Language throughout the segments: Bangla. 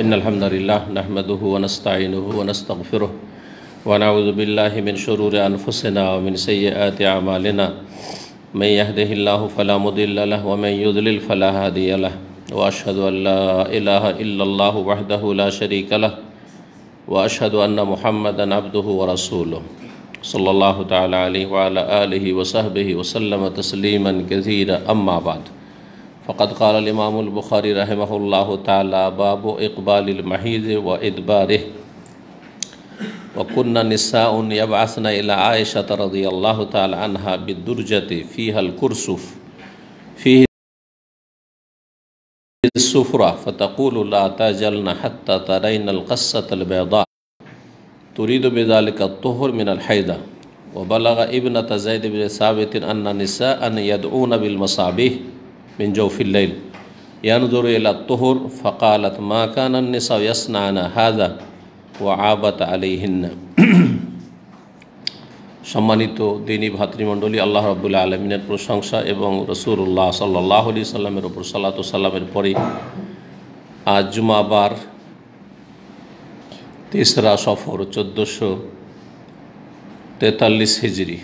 إن الحمد لله نحمده ونستعينه ونستغفره ونعوذ بالله من شرور أنفسنا ومن سيئات أعمالنا من يهده الله فلا مضل له ومن يضلل فلا هادي له وأشهد أن لا إله إلا الله وحده لا شريك له وأشهد أن محمدا عبده ورسوله صلى الله تعالى عليه وعلى آله وصحبه وسلم تسليما كثيرا أما بعد فقد قال الإمام البخاري رحمه الله تعالى باب إقبال المحيض وإدباره وكنا نساء يبعثن إلى عائشة رضي الله تعالى عنها بالدرجة فيها الكرسف فيه السفرة فتقول لا تجلن حتى ترين القصة البيضاء تريد بذلك الطهر من الحيضة وبلغ ابنة زيد بن ثابت أن نساء يدعون بالمصابيح من جوف الليل ينظر إلى الطهر فقالت ما كان النساء يصنعن هذا وعابت عليهن সম্মানিত দ্বীনী ভাতৃমণ্ডলী, আল্লাহ রাব্বুল আলামিনের প্রশংসা এবং রাসূলুল্লাহ সাল্লাল্লাহু আলাইহি সাল্লামের উপর সালাত ও সালামের পরে আজ জুমাবার 3রা সফর 1443 হিজরি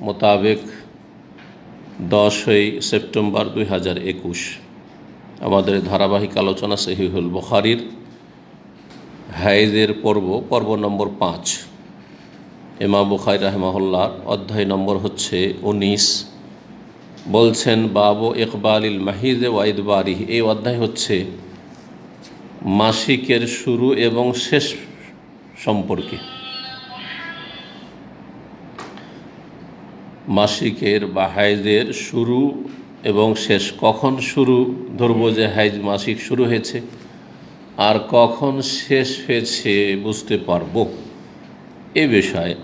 মোতাবেক 10ই সেপ্টেম্বর 2021 আমাদের ধারাবাহিক আলোচনা সহিহুল বুখারীর হাইজের পর্ব নম্বর 5। ইমাম বুখারী রাহিমাহুল্লাহ অধ্যায় নম্বর হচ্ছে 19। বলছেন বাবু ইকবালিল মাহিজ ওয়া ইদবারিহি। এই অধ্যায় হচ্ছে মাসিকের শুরু এবং শেষ সম্পর্কে। মাসিকের বা হাইজের শুরু এবং শেষ, কখন শুরু ধরবো যে হাইজ মাসিক শুরু হয়েছে আর কখন শেষ হয়েছে বুঝতে পারবো, এ বিষয়ে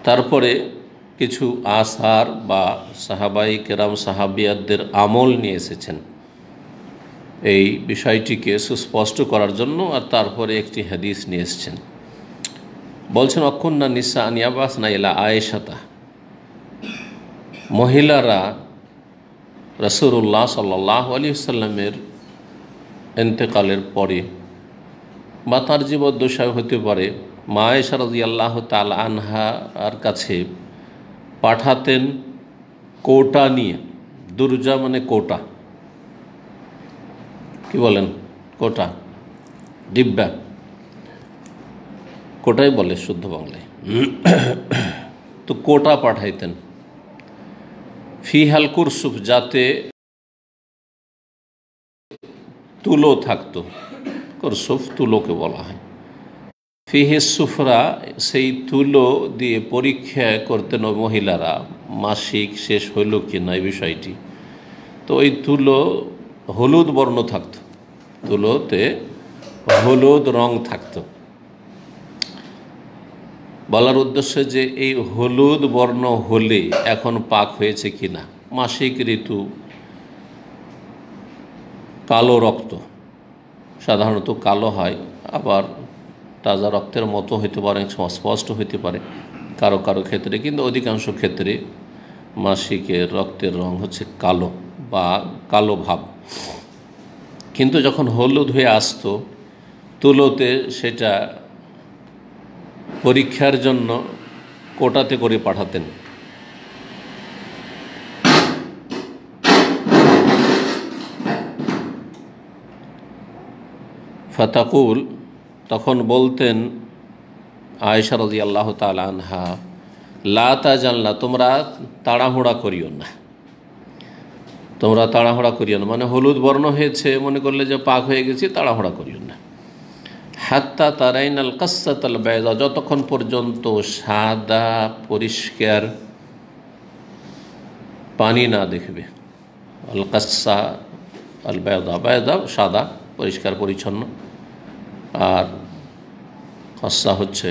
তারপরে কিছু আসার বা সাহাবাই কেরাম সাহাবিয়াতদের আমল নিয়ে এসেছেন এই বিষয়টিকে সুস্পষ্ট করার জন্য, আর তারপরে একটি হাদিস নিয়ে এসেছেন। বলছেন অকুন্না নিসা আনিয়াবাসনা ইলা আয়েশাতা, মহিলারা রাসূলুল্লাহ সাল্লাল্লাহু আলাইহি ওয়াসাল্লামের ইন্তেকালের পরে বা তার জীবদ্দশায় হতে পারে মা আয়েশা রাদিয়াল্লাহু তাআলা আনহার কাছে পাঠাতেন কৌটা নিয়ে। দুরজা মানে কৌটা, কি বলেন, কৌটা, ডিব্বা, কোটাই বলে শুদ্ধ বাংলায়। তো কোটা পাঠাইতেন ফিহাল কুরসুফ, যাতে তুলো থাকতো। কুরসুফ তুলোকে বলা হয়। ফিহে সুফরা, সেই তুলো দিয়ে পরীক্ষা করতেন ওই মহিলারা মাসিক শেষ হইল কি না এই বিষয়টি। তো ওই তুলো হলুদ বর্ণ থাকত, তুলোতে হলুদ রং থাকতো। বলার উদ্দেশ্যে যে এই হলুদ বর্ণ হলে এখন পাক হয়েছে কিনা। মাসিক ঋতু কালো রক্ত, সাধারণত কালো হয়, আবার তাজা রক্তের মতো হইতে পারে, স্পষ্ট হইতে পারে কারো কারো ক্ষেত্রে, কিন্তু অধিকাংশ ক্ষেত্রে মাসিকের রক্তের রং হচ্ছে কালো বা কালো ভাব। কিন্তু যখন হলুদ হয়ে আসতো তুলোতে, সেটা পরীক্ষার জন্য কোটাতে করে পাঠাতেন। ফাতাকুল, তখন বলতেন আয়েশা রাদিয়াল্লাহু তাআলা আনহা, লা তাজালনা, তোমরা তাড়াহুড়া করিও না, তোমরা তাড়াহুড়া করিও না, মানে হলুদ বর্ণ হয়েছে মনে করলে যে পাক হয়ে গেছে, তাড়াহুড়া করিও না। হাত্তা তারাইনাল কাসসাতাল বাইদা, যতক্ষণ পর্যন্ত সাদা পরিষ্কার পানি না দেখবে। আল কাসসা আল বাইদা, বাইদা সাদা পরিষ্কার পরিচ্ছন্ন, আর কাসসা হচ্ছে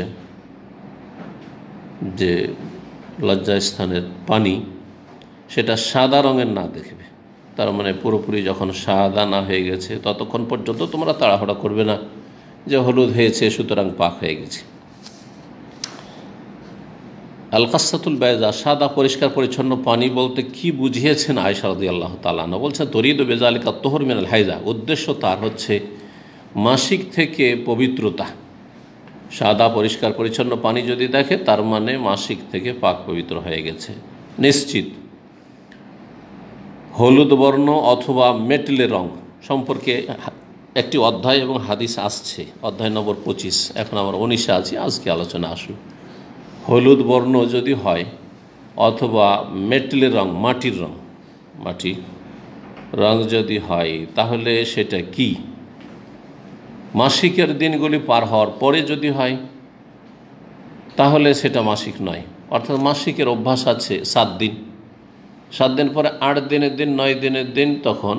যে লজ্জাস্থানের পানি, সেটা সাদা রঙের না দেখবে। তার মানে পুরোপুরি যখন সাদা না হয়ে গেছে ততক্ষণ পর্যন্ত তোমরা তাড়াহুড়া করবে না যে হলুদ হয়েছে সুতরাং পাক হয়ে গেছে। আল কাসাতুল বাইজা, সাদা পরিষ্কার পরিচ্ছন্ন পানি বলতে কি বুঝিয়েছেন আয়েশা রাদিয়াল্লাহু তাআলা আনহা বলছেন, তরিদু বিযালিকা তুহুর মিনাল হাইজা, উদ্দেশ্য তার হচ্ছে মাসিক থেকে পবিত্রতা। সাদা পরিষ্কার পরিচ্ছন্ন পানি যদি দেখে তার মানে মাসিক থেকে পাক পবিত্র হয়ে গেছে নিশ্চিত। হলুদ বর্ণ অথবা মেটলে রং সম্পর্কে একটি অধ্যায় এবং হাদিস আসছে, অধ্যায় নম্বর 25। এখন আমরা 19-এ আছি, আজকে আলোচনা আসুন। হলুদ বর্ণ যদি হয় অথবা মেটলে রং, মাটির রং, মাটি রং যদি হয় তাহলে সেটা কি? মাসিকের দিনগুলি পার হওয়ার পরে যদি হয় তাহলে সেটা মাসিক নয়। অর্থাৎ মাসিকের অভ্যাস আছে 7 দিন, 7 দিন পরে 8 দিনের দিন, 9 দিনের দিন তখন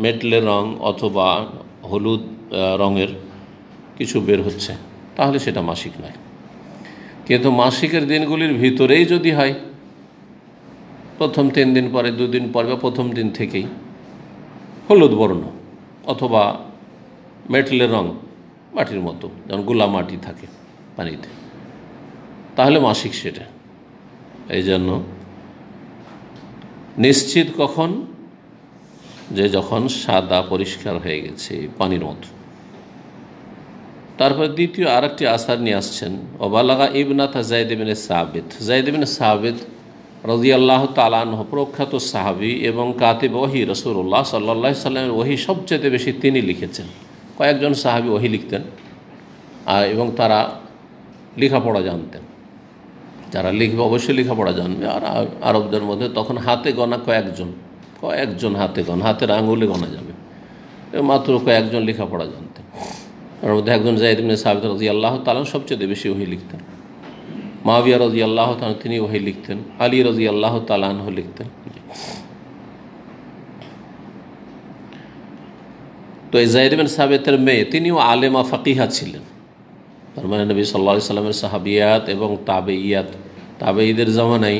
মেটলে রং অথবা হলুদ রঙের কিছু বের হচ্ছে, তাহলে সেটা মাসিক নয়। কিন্তু মাসিকের দিনগুলির ভিতরেই যদি হয়, প্রথম 3 দিন পরে, 2 দিন পরে বা প্রথম দিন থেকেই হলুদ বর্ণ অথবা মেটলে রং, মাটির মতো যেমন গোলা মাটি থাকে পানিতে, তাহলে মাসিক সেটা। এই জন্য নিশ্চিত কখন, যে যখন সাদা পরিষ্কার হয়ে গেছে পানির মতো। তারপর দ্বিতীয় আরেকটি আসার নিয়ে আসছেন, ওবালাগা ইবনাতা যায়েদ ইবনে সাবিত, যায়েদ ইবনে সাবিত রাদিয়াল্লাহু তাআলা আনহু প্রখ্যাত সাহাবী এবং কাতিব ওহী, রাসূলুল্লাহ সাল্লাল্লাহু আলাইহি সাল্লামের ওহী সবচেয়ে বেশি তিনি লিখেছেন। কয়েকজন সাহাবী ওহী লিখতেন এবং তারা লেখাপড়া জানতেন। যারা লিখবে অবশ্যই লেখাপড়া জানবে। আর আরবদের মধ্যে তখন হাতে গোনা কয়েকজন হাতে গোনা, হাতের আঙুলে গোনা যাবে, মাত্র কয়েকজন লেখাপড়া জানতেন। তার মধ্যে একজন যায়েদ ইবনে সাবিত রাদিয়াল্লাহু তাআলা সবচেয়ে বেশি ওহী লিখতেন। মুআবিয়া রাদিয়াল্লাহু তাআলা তিনি ওহী লিখতেন, আলী রাদিয়াল্লাহু তাআলা আনহু লিখতেন। তো এই যায়েদ ইবনে সাবিতের মেয়ে, তিনিও আলেমা ফাকিহা ছিলেন। তার মানে নবী সাল্লাল্লাহু আলাইহি সাল্লামের সাহাবিয়াত এবং তাবেইয়াত, তাবেঈদের জামানায়,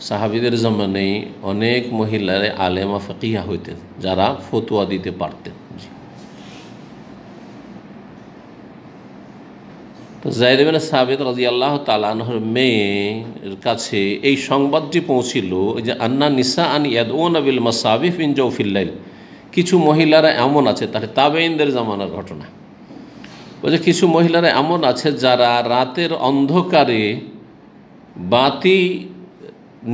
সাহাবীদের জামানায় অনেক মহিলারা আলেমা ফাকিহা হইতেন, যারা ফতোয়া দিতে পারতেন। তো যায়েদ ইবনে সাবিত রাদিয়াল্লাহু তাআলা আনহুর মেয়ের কাছে এই সংবাদটি পৌঁছিল যে আন্না নিসাআন ইয়াদউনা বিল মাসাবিহ মিন জাওফিল লাইল, কিছু মহিলারা এমন আছে, তার তাবেঈনদের জামানার ঘটনা, বলছে কিছু মহিলারা এমন আছে যারা রাতের অন্ধকারে বাতি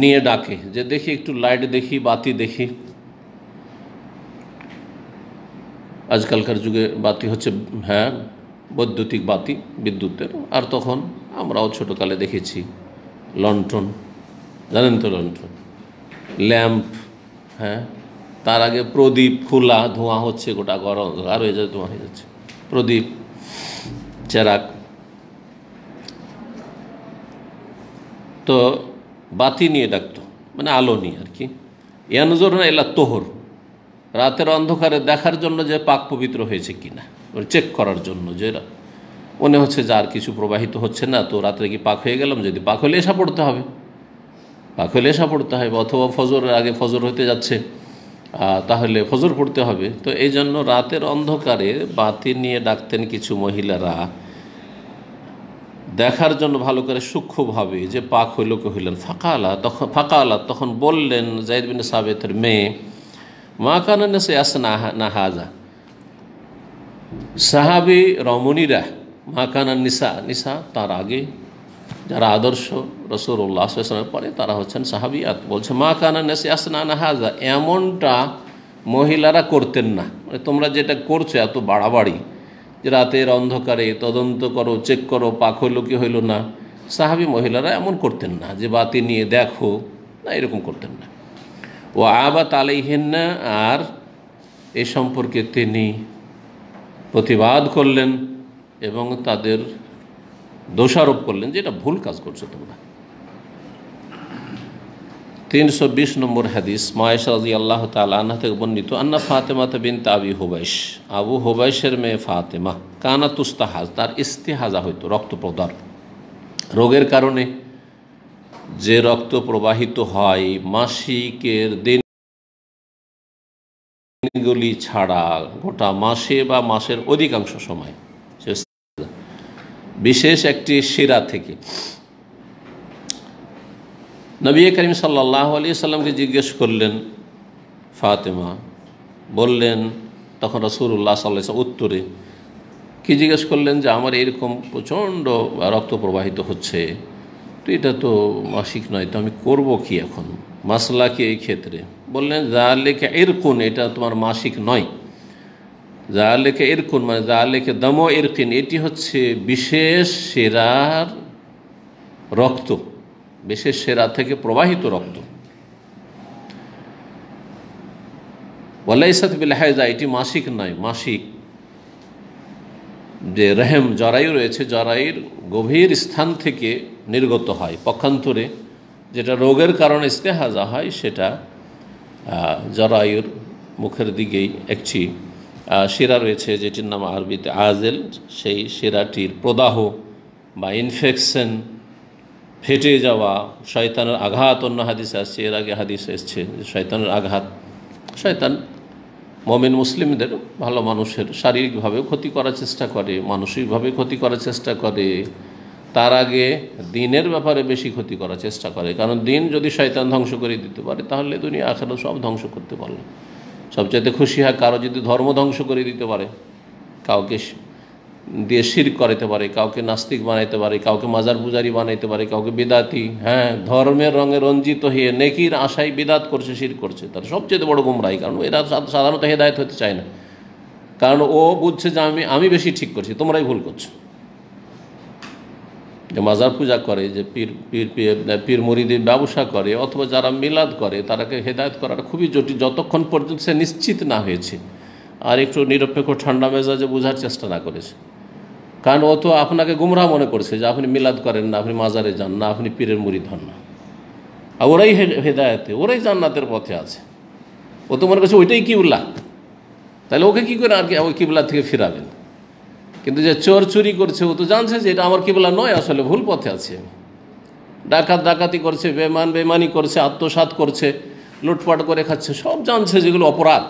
নিয়ে ডাকে, যে দেখি একটু লাইট দেখি, বাতি দেখি। আজকালকার যুগে বাতি হচ্ছে বৈদ্যুতিক বাতি, বিদ্যুতের। আর তখন আমরাও ছোটোকালে দেখেছি লণ্ঠন, জানেন তো লণ্ঠন, ল্যাম্প, তার আগে প্রদীপ খোলা, ধোঁয়া হচ্ছে, গোটা গরম আর হয়ে যাচ্ছে, ধোঁয়া হয়ে যাচ্ছে, প্রদীপ, চেরাক। তো বাতি নিয়ে ডাকতো, মানে আলো নিয়ে আর কি। ইয়ানজুরুনা ইলা তোহর, রাতের অন্ধকারে দেখার জন্য যে পাক পবিত্র হয়েছে কিনা, চেক করার জন্য, যে মনে হচ্ছে যে আর কিছু প্রবাহিত হচ্ছে না, তো রাত্রে কি পাক হয়ে গেলাম, যদি পাক হলে এসা পড়তে হবে, পাক হলে এসা পড়তে হবে, অথবা ফজরের আগে ফজর হতে যাচ্ছে তাহলে ফজর পড়তে হবে। তো এই জন্য রাতের অন্ধকারে বাতি নিয়ে ডাকতেন কিছু মহিলারা, দেখার জন্য ভালো করে সূক্ষ্মভাবে যে পাক হইল কি হইলেন। ফাকালা তখন বললেন যায়েদ বিন সাবিতের মেয়ে, মা কানা নাসি আসনা হাজা, সাহাবী রমণীরা, মা কানা নিসা তার আগে যারা আদর্শ রাসূলুল্লাহ সাল্লাল্লাহু আলাইহি ওয়াসাল্লামের পরে তারা হচ্ছেন সাহাবিয়াত, বলছে মা কানা নাসি আসনা হাজা, এমনটা মহিলারা করতেন না, মানে তোমরা যেটা করছো এত বাড়াবাড়ি, যে রাতের অন্ধকারে তদন্ত করো, চেক করো পাক হইল কি হইল না, সাহাবী মহিলারা এমন করতেন না, যে বাতি নিয়ে দেখো না, এরকম করতেন না। ও আবাত আলাইহিন্না, আর এ সম্পর্কে তিনি প্রতিবাদ করলেন এবং তাদের দোষারোপ করলেন যে এটা ভুল কাজ করছো তোমরা। 320 নম্বর হাদিস, আয়েশা রাদিয়াল্লাহু তাআলা আনহা থেকে বর্ণিত, আন্না ফাতেমা বিনত আবি হুবাইশ, আবু হুবাইশের মেয়ে ফাতেমা, কানা তুস্তাহাজ, তার ইস্তিহাজা হইতো, রক্ত প্রদাহ, রোগের কারণে যে রক্ত প্রবাহিত হয় মাসিকের দিনগুলি ছাড়া গোটা মাসে বা মাসের অধিকাংশ সময়, বিশেষ একটি শিরা থেকে নবী করিম সাল্লাল্লাহু আলাইহি সাল্লামকে জিজ্ঞেস করলেন ফাতেমা, বললেন তখন রাসূলুল্লাহ সাল্লাল্লাহু আলাইহি ওয়াসাল্লাম উত্তরে কি জিজ্ঞেস করলেন যে আমার এরকম প্রচণ্ড রক্ত প্রবাহিত হচ্ছে, তো এটা তো মাসিক নয়, তো আমি করব কি এখন? মাসলা কি এই ক্ষেত্রে? বললেন যালিকা ইরকুন, এটা তোমার মাসিক নয়। যালিকা ইরকুন মানে যালিকা দামু ইরকিন, এটি হচ্ছে বিশেষ সেরার রক্ত, বিশেষ সেরা থেকে প্রবাহিত রক্ত। ওয়ালাইসাত বিল হায়জা, এটি মাসিক নয়। মাসিক যে রেহেম জরায়ু রয়েছে, জরায়ুর গভীর স্থান থেকে নির্গত হয় পক্ষান্তরে, যেটা রোগের কারণে ইস্তেহাজা হয় সেটা জরায়ুর মুখের দিকেই একটি শিরা রয়েছে যেটির নাম আরবিতে আজেল। সেই শিরাটির প্রদাহ বা ইনফেকশন, ফেটে যাওয়া, শয়তানের আঘাত, অন্য হাদিসে আসছে, এর আগে হাদিসে এসছে যে শয়তানের আঘাত, শয়তান মুমিন মুসলিমদের, ভালো মানুষের শারীরিকভাবেও ক্ষতি করার চেষ্টা করে, মানসিকভাবে ক্ষতি করার চেষ্টা করে, তার আগে দিনের ব্যাপারে বেশি ক্ষতি করার চেষ্টা করে। কারণ দিন যদি শয়তান ধ্বংস করে দিতে পারে তাহলে দুনিয়া আখিরাত সব ধ্বংস করতে পারল। সবচাইতে খুশি হয় কারো যদি ধর্ম ধ্বংস করে দিতে পারে, কাউকে দিয়ে শিরক করাতে পারে, কাউকে নাস্তিক বানাইতে পারে, কাউকে মাজার পূজারি বানাইতে পারে, কাউকে বিদাতি, ধর্মের রঙে রঞ্জিত হয়ে নেকির আশায় বিদাত করছে, শিরক করছে, তার সবচেয়ে বড় গুমরাহি। কারণ এরা সাধারণত হেদায়েত হতে চায় না, কারণ ও বুঝছে যে আমি বেশি ঠিক করছি, তোমরাই ভুল করছো। যে মাজার পূজা করে, যে পীর মুরিদের ব্যবসা করে, অথবা যারা মিলাদ করে, তারাকে হেদায়েত করাটা খুবই জটিল, যতক্ষণ পর্যন্ত সে নিশ্চিত না হয়েছে আর একটু নিরপেক্ষ ঠান্ডা মেজাজে বোঝার চেষ্টা না করেছে। কারণ ও তো আপনাকে গুমরাহ মনে করছে যে আপনি মিলাদ করেন না, আপনি মাজারে যান না, আপনি পীরের মুরিদ হন না, আর ওরাই হেদায়েতে, ওরাই জান্নাতের পথে আছে। ও তো মনে করছে ওইটাই কিবলা, তাহলে ওকে কী করে আর কি ওই কিবলা থেকে ফিরাবেন? কিন্তু যে চোর চুরি করছে, ও তো জানছে যে এটা আমার কিবলা নয়, আসলে ভুল পথে আছে। ডাকাতি করছে, বেমানি করছে, আত্মসাৎ করছে, লুটপাট করে খাচ্ছে, সব জানছে যেগুলো অপরাধ।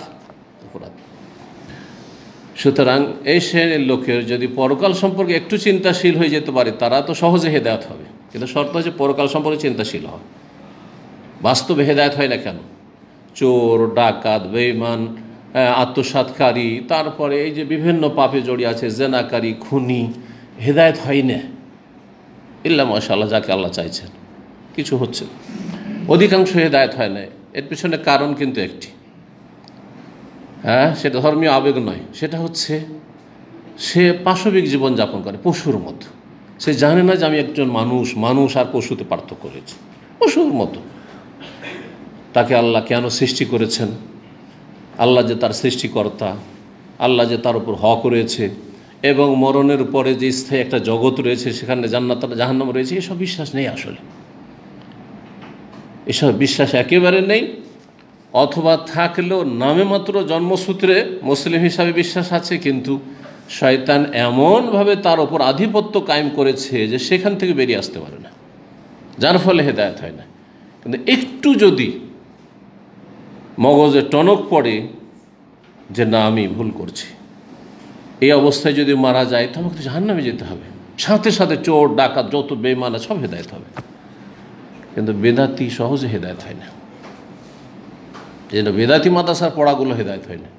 সুতরাং এই শ্রেণীর লোকের যদি পরকাল সম্পর্কে একটু চিন্তাশীল হয়ে যেতে পারে, তারা তো সহজে হেদায়েত হবে। কিন্তু শর্ত হচ্ছে পরকাল সম্পর্কে চিন্তাশীল হয়। বাস্তবে হেদায়েত হয় না কেন? চোর, ডাকাত, বেঈমান, আত্মসাৎকারী, তারপরে এই যে বিভিন্ন পাপে জড়িয়ে আছে, জেনাকারী, খুনি, হেদায়েত হয় না ইল্লা মাশাআল্লাহ, যাকে আল্লাহ চাইছেন কিছু হচ্ছে। অধিকাংশ হেদায়েত হয় না। এর পিছনে কারণ কিন্তু একটি, সেটা ধর্মীয় আবেগ নয়, সেটা হচ্ছে সে পাশবিক জীবনযাপন করে পশুর মতো। সে জানে না যে আমি একজন মানুষ আর পশুতে পার্থক্য রয়েছে। পশুর মতো তাকে আল্লাহ কেন সৃষ্টি করেছেন, আল্লাহ যে তার সৃষ্টিকর্তা, আল্লাহ যে তার উপর হক রয়েছে, এবং মরণের পরে যে স্থায়ী একটা জগৎ রয়েছে, সেখানে জান্নাত জাহান্নাম রয়েছে, এসব বিশ্বাস নেই। আসলে এসব বিশ্বাস একেবারে নেই, অথবা থাকলেও নামে মাত্র জন্মসূত্রে মুসলিম হিসাবে বিশ্বাস আছে, কিন্তু শয়তান এমনভাবে তার ওপর আধিপত্য কায়েম করেছে যে সেখান থেকে বেরিয়ে আসতে পারে না, যার ফলে হেদায়েত হয় না। কিন্তু একটু যদি মগজে টনক পড়ে যে না আমি ভুল করছি, এই অবস্থায় যদি মারা যায় তো আমাকে তো জাহান্নামে যেতে হবে, সাথে সাথে চোর, ডাকাত, যত বেঈমান সব হেদায়েত হবে। কিন্তু বেদাতি সহজে হেদায়েত হয় না। যেন বেদাতি মাদ্রাসার পড়াগুলো হেদায়েত হয় না,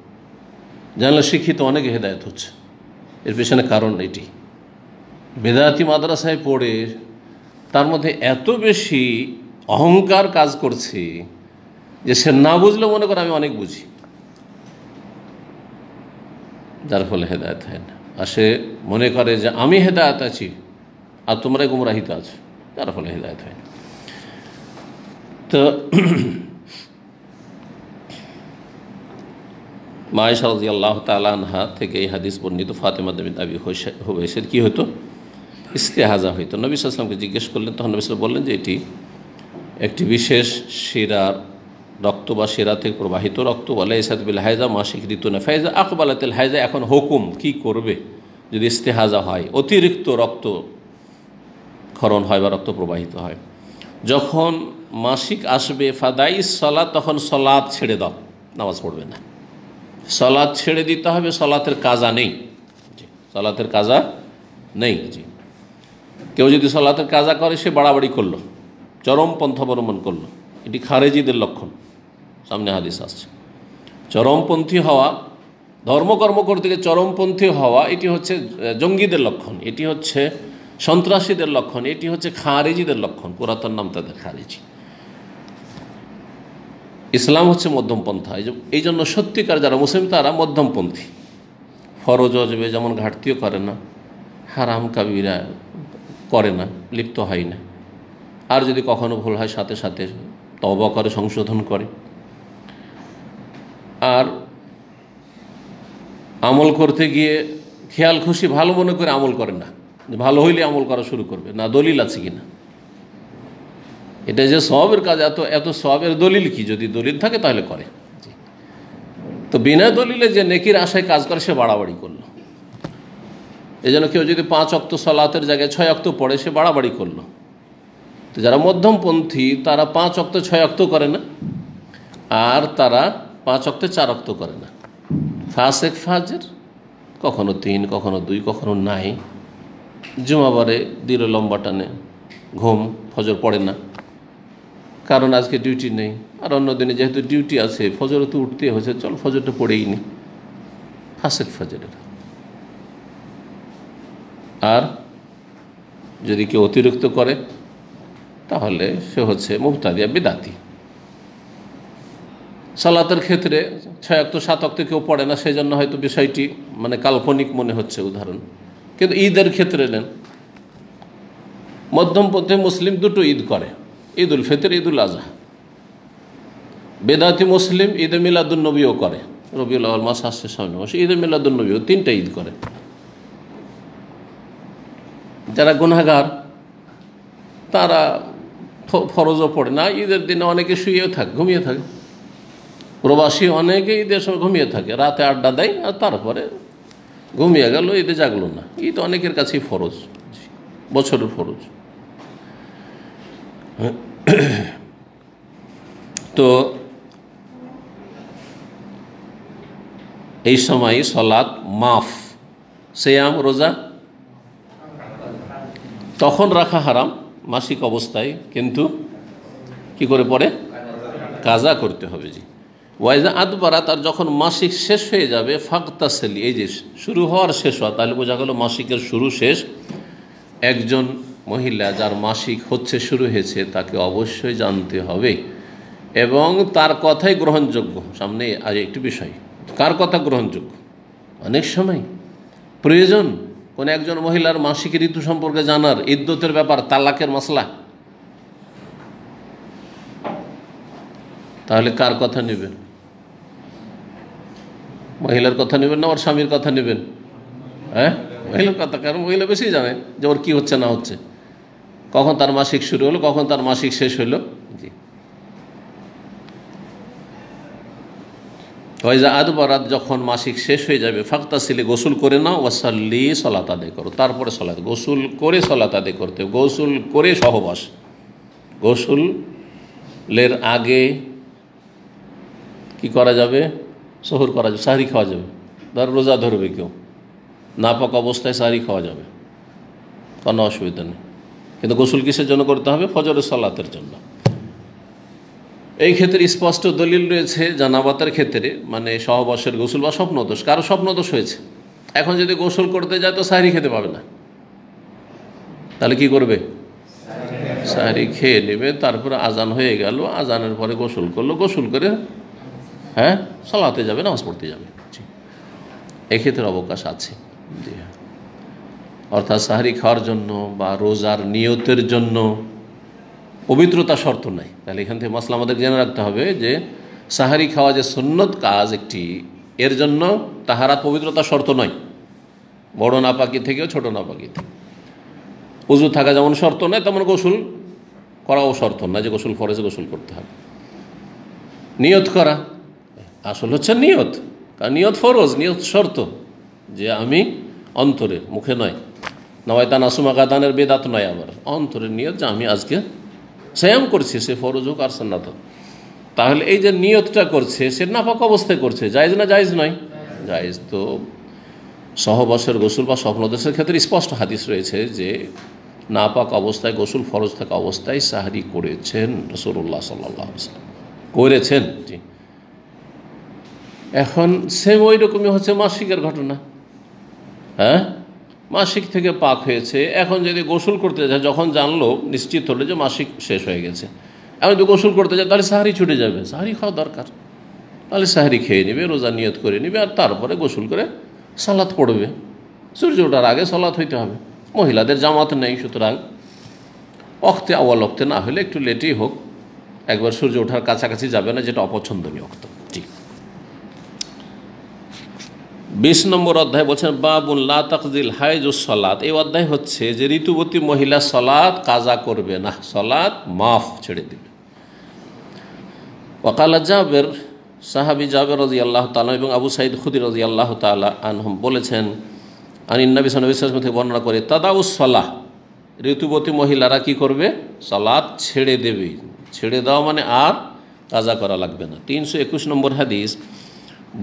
জানলে শিক্ষিত অনেকে হেদায়েত হচ্ছে। এর পেছনে কারণ এটি, বেদাতি মাদ্রাসায় পড়ে তার মধ্যে এত বেশি অহংকার কাজ করছে যে সে না বুঝলে মনে করে আমি অনেক বুঝি, যার ফলে হেদায়েত হয় না। আর সে মনে করে যে আমি হেদায়েত আছি আর তোমরাই গুমরাহিত আছো, যার ফলে হেদায়েত হয় না। তো মা আয়েশা রাদিয়াল্লাহু তাআলা আনহা থেকে এই হাদিস বর্ণিত, ফাতেমা বিনত আবি হুবাইসের কি হতো, ইস্তেহাজা হইতো। নবী সাল্লাল্লাহু আলাইহি ওয়াসাল্লামকে জিজ্ঞেস করলেন, তখন নবী সাল্লাল্লাহু আলাইহি ওয়াসাল্লাম বললেন যে এটি একটি বিশেষ শিরার রক্ত বা শিরা থেকে প্রবাহিত রক্ত। ওয়ালাইসাত বিল হায়জা, মাসিক ঋতু না। ফাইজা আকবালাতিল হায়জা, এখন হুকুম কি করবে যদি ইস্তেহাজা হয়, অতিরিক্ত রক্ত ক্ষরণ হয় বা রক্ত প্রবাহিত হয়। যখন মাসিক আসবে, ফাদাইস সালাত, তখন সালাত ছেড়ে দাও, নামাজ পড়বে না। সালাত ছেড়ে দিতে হবে, সালাতের কাজা নেই, সালাতের কাজা নেই। জি, কেউ যদি সালাতের কাজা করে সে বাড়াবাড়ি করলো, চরমপন্থা অবলম্বন করলো, এটি খারেজিদের লক্ষণ। সামনে হাদিস আসছে। চরমপন্থী হওয়া, ধর্মকর্ম করতে গিয়ে চরমপন্থী হওয়া, এটি হচ্ছে জঙ্গিদের লক্ষণ, এটি হচ্ছে সন্ত্রাসীদের লক্ষণ, এটি হচ্ছে খারেজিদের লক্ষণ। পুরাতন নাম তাদের খারেজি। ইসলাম হচ্ছে মধ্যমপন্থা। এই জন্য সত্যিকার যারা মুসলিম তারা মধ্যমপন্থী। ফরজ অজবে যেমন ঘাটতিও করে না, হারাম কাবিরা করে না, লিপ্ত হয় না। আর যদি কখনো ভুল হয় সাথে সাথে তওবা করে, সংশোধন করে। আর আমল করতে গিয়ে খেয়াল খুশি ভালো মনে করে আমল করে না, ভালো হইলে আমল করা শুরু করবে না, দলিল আছে কিনা। এটা যে সওয়াবের কাজ, এত সওয়াবের দলিল কি? যদি দলিল থাকে তাহলে করে। তো বিনা দলিলে যে নেকির আশায় কাজ করে সে বাড়াবাড়ি করলো। এই জন্য কেউ যদি 5 ওয়াক্ত সালাতের জায়গায় 6 ওয়াক্ত পড়ে সে বাড়াবাড়ি করলো। তো যারা মধ্যমপন্থী তারা 5 ওয়াক্ত 6 ওয়াক্ত করে না, আর তারা 5 ওয়াক্তে 4 ওয়াক্ত করে না। ফাসেক ফাজের, কখনো 3, কখনো 2, কখনো নাই। জুমাবারে দিল লম্বা টানে, ঘুম, ফজর পড়ে না, কারণ আজকে ডিউটি নেই। আর অন্য দিনে যেহেতু ডিউটি আছে, ফজরে তো উঠতে হয়েছে, চল ফজরটা পড়েই নি। ফাসেক ফাজের। আর যদি কেউ অতিরিক্ত করে তাহলে সে হচ্ছে মুবতাদিয়া, বিদাতি। সালাতের ক্ষেত্রে 6 ওয়াক্ত 7 ওয়াক্ত কেউ পড়ে না, সেই জন্য হয়তো বিষয়টি মানে কাল্পনিক মনে হচ্ছে উদাহরণ। কিন্তু ঈদের ক্ষেত্রে নেন, মধ্যমপন্থী মুসলিম 2টো ঈদ করে, ঈদ উল ফিতর, ঈদ উল আজহা। বেদাতি মুসলিম ঈদে মিলাদুন নবীও করে, রবিউল আউয়াল মাস আসছে সামনে মাসে, ঈদে মিলাদুন নবীও 3টা ঈদ করে। যারা গুনাহগার তারা ফরজও পড়ে না, ঈদের দিনে অনেকে শুয়েও থাকে, ঘুমিয়ে থাকে। প্রবাসী অনেকে ঈদের সময় ঘুমিয়ে থাকে, রাতে আড্ডা দেয় আর তারপরে ঘুমিয়ে গেল, ঈদে জাগলো না। ঈদ অনেকের কাছেই ফরজ, বছরের ফরজ। তো এই সময় সলাৎ মাফ, সিয়াম রোজা তখন রাখা হারাম মাসিক অবস্থায়, কিন্তু কি করে পরে কাজা করতে হবে। জি, ওয়াইজা আদবারা, তার যখন মাসিক শেষ হয়ে যাবে, ফাকতাসেলি, এই যে শুরু হওয়ার শেষ হওয়া, তাহলে বোঝা গেল মাসিকের শুরু শেষ। একজন মহিলা যার মাসিক হচ্ছে, শুরু হয়েছে, তাকে অবশ্যই জানতে হবে এবং তার কথাই গ্রহণযোগ্য। সামনে আজ একটি বিষয়, কার কথা গ্রহণযোগ্য? অনেক সময় প্রয়োজন কোন একজন মহিলার মাসিক ঋতু সম্পর্কে জানার, ইদ্যতের ব্যাপার, তালাকের মাসলা, তাহলে কার কথা নেবেন? মহিলার কথা নেবেন না ওর স্বামীর কথা নেবেন? হ্যাঁ, মহিলার কথা, কারণ মহিলা বেশি জানে যে ওর কী হচ্ছে না হচ্ছে, কখন তার মাসিক শুরু হলো, কখন তার মাসিক শেষ হলো। জি, ওয়াইজা আদবারাত, যখন মাসিক শেষ হয়ে যাবে, ফাকতাসিলি, গোসল করে নাও, ওয়াসাল্লি, সলাত আদায় করো। তারপরে সলাত, গোসল করে সলাত আদায় করতে, গোসল করে সহবাস। গোসলের আগে কি করা যাবে? সহর করা যাবে, সাহরি খাওয়া যাবে। ধর রোজা ধরবে কেউ, নাপাক অবস্থায় সাহরি খাওয়া যাবে, কোনো অসুবিধা নেই। কিন্তু গোসল কিসের জন্য করতে হবে? ফজরের সলাতের জন্য। এই ক্ষেত্রে স্পষ্ট দলিল রয়েছে জানাবাতের ক্ষেত্রে, মানে সহবাসের গোসল বা স্বপ্নদোষ। কারো স্বপ্নদোষ হয়েছে, এখন যদি গোসল করতে যায় তো সাহরি খেতে পাবে না, তাহলে কি করবে? সাহরি খেয়ে নেবে। তারপরে আজান হয়ে গেল, আজানের পরে গোসল করলো, গোসল করে হ্যাঁ সালাতে যাবে, নামাজ পড়তে যাবে। এক্ষেত্রে অবকাশ আছে। জি হ্যাঁ, অর্থাৎ সাহরি খাওয়ার জন্য বা রোজার নিয়তের জন্য পবিত্রতা শর্ত নাই। তাহলে এখান থেকে মাসলা আমাদের জেনে রাখতে হবে যে সাহারি খাওয়া যে সুন্নত কাজ একটি, এর জন্য তাহারাত পবিত্রতা শর্ত নয়, বড় নাপাকি থেকেও ছোট নাপাকি থেকে। উযু থাকা যেমন শর্ত নয়, তেমন গোসল করাও শর্ত নয় যে গোসল ফরজে গোসল করতে হবে। নিয়ত করা আসল হচ্ছে নিয়ত, কারণ নিয়ত ফরজ, নিয়ত শর্ত, যে আমি অন্তরে, মুখে নয়। নওয়াইতা নাসুমা গাদানের বেদাত নয়, আবার অন্তরের নিয়ত যে আমি আজকে সিয়াম করছি, সে ফরজ হোক আর সুন্নাত হোক। তাহলে এই যে নিয়তটা করছে, সে নাপাক অবস্থায় করছে, জায়েজ না জায়েজ নয়? জায়েজ। তো সহবাসের গোসল বা স্বপ্নদোষের ক্ষেত্রে স্পষ্ট হাদিস রয়েছে যে নাপাক অবস্থায়, গোসল ফরজ থাকা অবস্থায় সাহরি করেছেন রাসূলুল্লাহ সাল্লাল্লাহু আলাইহি ওয়াসাল্লাম, করেছেন। জি, এখন সেম ওই রকমই হচ্ছে মাসিকের ঘটনা। হ্যাঁ, মাসিক থেকে পাক হয়েছে, এখন যদি গোসল করতে যায়, যখন জানলো, নিশ্চিত হলো যে মাসিক শেষ হয়ে গেছে, এখন যদি গোসল করতে যায় তাহলে সাহরি ছুটে যাবে, সাহরি খাওয়া দরকার, তাহলে সাহরি খেয়ে নেবে, রোজা নিয়ত করে নেবে, আর তারপরে গোসল করে সালাত পড়বে। সূর্য ওঠার আগে সালাত হইতে হবে। মহিলাদের জামাত নেই, সুতরাং অক্তে আওয়াল অক্তে না হলে একটু লেটেই হোক, একবার সূর্য ওঠার কাছাকাছি যাবে না, যেটা অপছন্দনীয় অক্ত। জি, 20 নম্বর অধ্যায় বলছেন বাবুন লা তাকজিল হাইজুস সালাত। এই অধ্যায় হচ্ছে যে ঋতুবতী মহিলা সালাত কাজা করবে না, সালাত মাফ, ছেড়ে দিবে। ওয়াকালা জাবের, সাহাবী জাবের রাদিয়াল্লাহু তাআলা এবং আবু সাঈদ খুদরি রাদিয়াল্লাহু তাআলা আনহুম বলেছেন, আনিন নবী সাল্লাল্লাহু আলাইহি ওয়াসাল্লাম থেকে বর্ণনা করে, তাদাউস সালাহ, ঋতুবতী মহিলারা কি করবে? সালাত ছেড়ে দেবে। ছেড়ে দেওয়া মানে আর কাজা করা লাগবে না। 321 নম্বর হাদিস,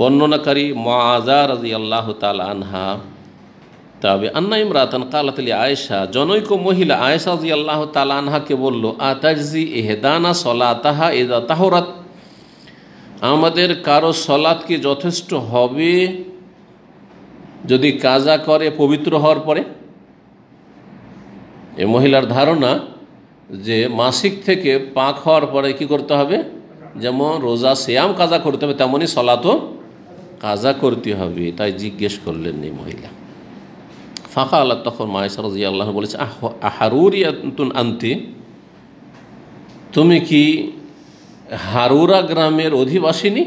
বর্ণনাকারী মুআযা রাদিয়াল্লাহু তাআলা আনহা, তবে আন্না ইমরাতান ক্বালাত লি আয়েশা, জনৈক মহিলা আয়েশা রাদিয়াল্লাহু তাআলা আনহাকে বলল, আতাজজি ইহদানা সালাতাহা ইযা তাহুরাত, আমাদের কারো সালাত কি যথেষ্ট হবে যদি কাজা করে পবিত্র হওয়ার পরে? এই মহিলার ধারণা যে মাসিক থেকে পাক হওয়ার পরে কি করতে হবে, যেমন রোজা সিয়াম কাজা করতে হবে, তেমনই সালাতও কাজা করতে হবে। তাই জিজ্ঞেস করলেন এই মহিলা। ফাঁকা আল্লাহ, তখন আয়েশা রাদিয়াল্লাহু আনহা বলেছে, আহারুরিয়াতুন আনতি, তুমি কি হারুরা গ্রামের অধিবাসিনী?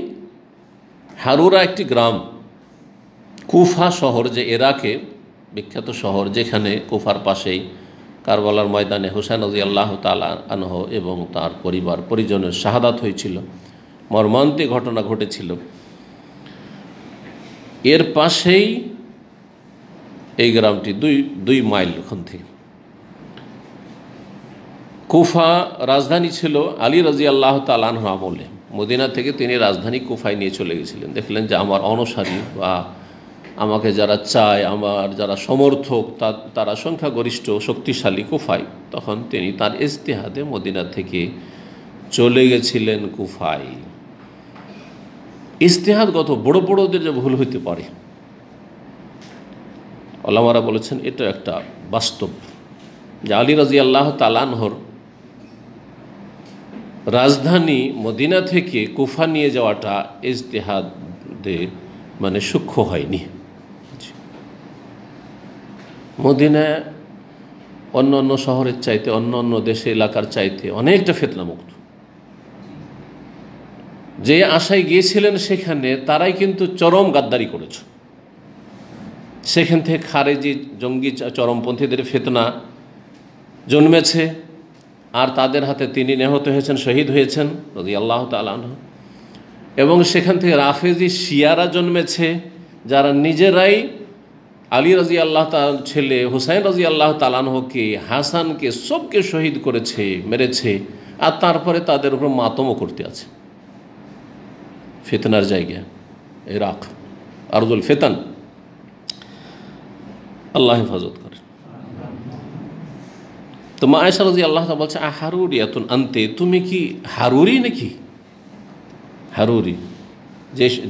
হারুরা একটি গ্রাম, কুফা শহর, যে ইরাকে বিখ্যাত শহর, যেখানে কুফার পাশেই কারবালার ময়দানে হুসাইন রাদিয়াল্লাহু তাআলা আনহু এবং তার পরিবার পরিজনের শাহাদাত হয়েছিল, মর্মান্তিক ঘটনা ঘটেছিল। এর পাশেই এই গ্রামটি, 2 মাইল ওখান থেকে। কুফা রাজধানী ছিল আলী রাদিয়াল্লাহু তাআলা আনহু আমলে। মদিনা থেকে তিনি রাজধানী কুফায় নিয়ে চলে গেছিলেন। দেখলেন যে আমার অনুসারী বা আমাকে যারা চায়, আমার যারা সমর্থক, তারা সংখ্যাগরিষ্ঠ শক্তিশালী কুফায়। তখন তিনি তার ইজতিহাদে মদিনা থেকে চলে গেছিলেন কুফায়। ইজতিহাদগত বড় বড়দের যে ভুল হইতে পারে, ওলামারা বলেছেন এটা একটা বাস্তব, যে আলী রাদিয়াল্লাহু তাআলা আনহুর রাজধানী মদিনা থেকে কুফা নিয়ে যাওয়াটা ইজতিহাদে মানে সূক্ষ্ম হয়নি। মদিনা অন্য অন্য শহরের চাইতে, অন্য অন্য দেশে এলাকার চাইতে অনেকটা ফিতনামুক্ত। যে আশায় গিয়েছিলেন সেখানে তারাই কিন্তু চরম গাদ্দারি করেছে। সেখান থেকে খারেজি জঙ্গি চরমপন্থীদের ফিতনা জন্মেছে, আর তাদের হাতে তিনি নিহত হয়েছেন, শহীদ হয়েছেন রাদিয়াল্লাহু তাআলা আনহু। এবং সেখান থেকে রাফেজি শিয়ারা জন্মেছে, যারা নিজেরাই আলী রাদিয়াল্লাহু তাআলার ছেলে হুসাইন রাদিয়াল্লাহু তাআলা আনহুকে, হাসানকে, সবকে শহীদ করেছে, মেরেছে, আর তারপরে তাদের উপর মাতমও করতে আছে। ফিতনার জায়গা ইরাক, আরজুল ফিতান, আল্লাহ হেফাজত করে। তো মা আয়েশা রাদিয়াল্লাহু তাআলা বলছে, আহারুরিয়াতুন আনতি, তুমি কি হারুরি নাকি? হারুরি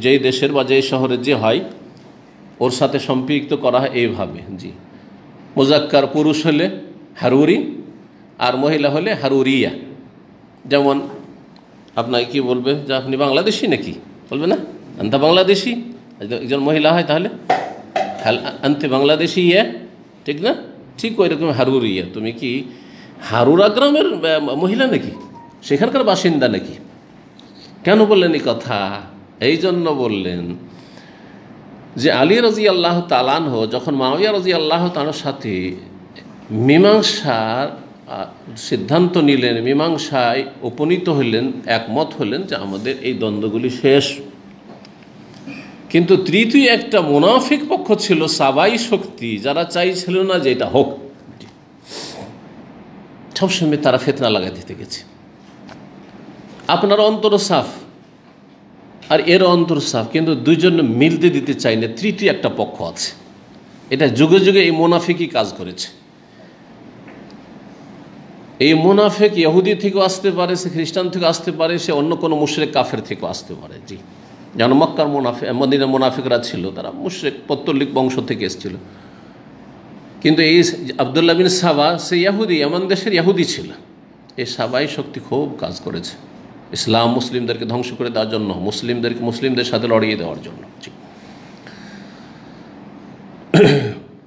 যেই দেশের বা যেই শহরের যে হয়, ওর সাথে সম্পৃক্ত করা হয় এইভাবে। জি, মুজাক্কার পুরুষ হলে হারুরি, আর মহিলা হলে হারুরিয়া। যেমন আপনাকে কি বলবে যে আপনি বাংলাদেশি নাকি, বলবে না আন্তা বাংলাদেশি। একজন মহিলা হয় তাহলে আন্তে বাংলাদেশি ইয়া, ঠিক না? ঠিক ওই রকম হারুরিয়া, তুমি কি হারুরা গ্রামের মহিলা নাকি, সেখানকার বাসিন্দা নাকি? কেন বললেন এই কথা? এই জন্য বললেন যে আলী রাদিয়াল্লাহু তাআলা আনহু যখন মুআবিয়া রাদিয়াল্লাহু তাআলার সাথে মীমাংসার সিদ্ধান্ত নিলেন, মীমাংসায় উপনীত হলেন, একমত হলেন যে আমাদের এই দ্বন্দ্বগুলি শেষ, কিন্তু তৃতীয় একটা মুনাফিক পক্ষ ছিল, সাবাই শক্তি, যারা চাইছিল না যে এটা হোক। সবসময় তারা ফিতনা লাগাই দিতে গেছে। আপনার অন্তর সাফ আর এর অন্তর সাফ, কিন্তু দুইজন মিলতে দিতে চাই না, তৃতীয় একটা পক্ষ আছে। এটা যুগে যুগে এই মুনাফিকই কাজ করেছে। এই মুনাফিক ইহুদি থেকেও আসতে পারে, সে খ্রিস্টান থেকে আসতে পারে, সে অন্য কোনো মুশরিক কাফের থেকেও আসতে পারে। জি, যেন মক্কার মুনাফিক, মদিনার মুনাফিকরা ছিল, তারা মুশরিক পত্তলিক বংশ থেকে এসেছিল। কিন্তু এই আবদুল্লাহ বিন সাবা সে ইহুদি, এমন দেশের ইহুদি ছিল। এই সাবাই শক্তি খুব কাজ করেছে ইসলাম মুসলিমদেরকে ধ্বংস করে দেওয়ার জন্য, মুসলিমদের সাথে লড়িয়ে দেওয়ার জন্য। জি,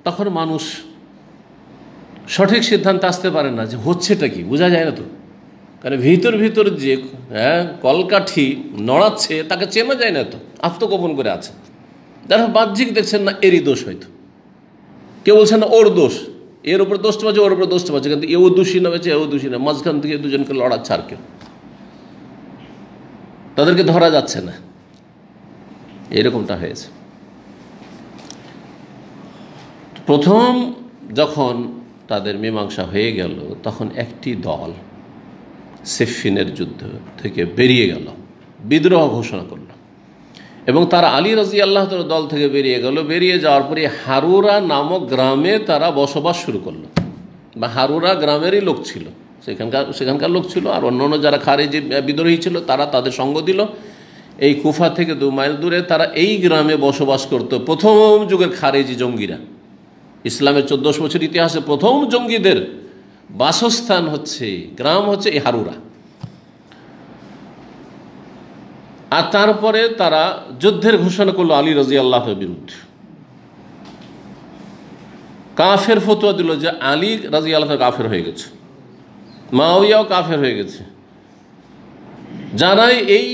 তখন মানুষ সঠিক সিদ্ধান্তে আসতে পারে না যে হচ্ছেটা কি, বোঝা যায় না তো। কারণ ভিতর যে কলকাঠি নড়াচ্ছে তাকে চেনা যায় না তো, আত্মগোপন করে আছে। যারা বাহ্যিক দেখছেন না এরই দোষ, হয়তো কেউ বলছেন না ওর দোষ, এর উপর দোষটা পাচ্ছে, ওর উপর দোষটা পাচ্ছে, কিন্তু এও দোষী না বেছে, এও দোষী না, মাঝখান থেকে দুজনকে লড়াচ্ছে আর কেউ, তাদেরকে ধরা যাচ্ছে না। এরকমটা হয়েছে। প্রথম যখন তাদের মীমাংসা হয়ে গেল, তখন একটি দল সিফফিনের যুদ্ধ থেকে বেরিয়ে গেল, বিদ্রোহ ঘোষণা করল, এবং তারা আলী রাদিয়াল্লাহু তাআলার দল থেকে বেরিয়ে গেল। বেরিয়ে যাওয়ার পরে হারুরা নামক গ্রামে তারা বসবাস শুরু করলো, বা হারুরা গ্রামেরই লোক ছিল, সেখানকার লোক ছিল। আর অন্যান্য যারা খারেজি বিদ্রোহী ছিল তারা তাদের সঙ্গ দিল। এই কুফা থেকে 2 মাইল দূরে তারা এই গ্রামে বসবাস করত প্রথম যুগের খারেজি জঙ্গিরা। ইসলামের 1400 বছর ইতিহাসে প্রথম জঙ্গিদের বাসস্থান হচ্ছে, গ্রাম হচ্ছে এই হারুরা। আর তারপরে তারা যুদ্ধের ঘোষণা করলো আলী রাদিয়াল্লাহুর বিরুদ্ধে। কাফের ফতোয়া দিল যে আলী রাদিয়াল্লাহু কাফের হয়ে গেছে, মুআবিয়াও কাফের হয়ে গেছে। যারা এই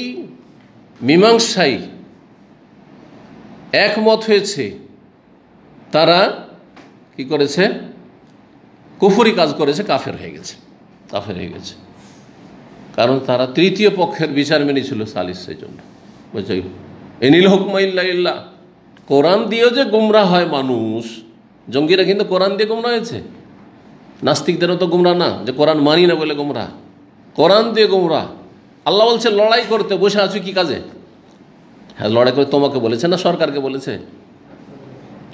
মীমাংসায় একমত হয়েছে তারা কি করেছে, কুফরি কাজ করেছে, কাফের হয়ে গেছে। কারণ তারা তৃতীয় পক্ষের বিচার মেনেছিল সালিসের জন্য। বুঝলি, ইনিল হুকমু ইল্লা লিল্লাহ। কোরআন দিয়েও যে গুমরাহ হয় মানুষ, জঙ্গিরা কিন্তু কোরআন দিয়ে গুমরাহ হয়েছে। নাস্তিকদেরও তো গুমরাহ না যে কোরআন মানি না বলে গুমরাহ, কোরআন দিয়ে গুমরাহ। আল্লাহ বলছে লড়াই করতে, বসে আছো কি কাজে? হ্যাঁ, লড়াই করে তোমাকে বলেছে না সরকারকে বলেছে?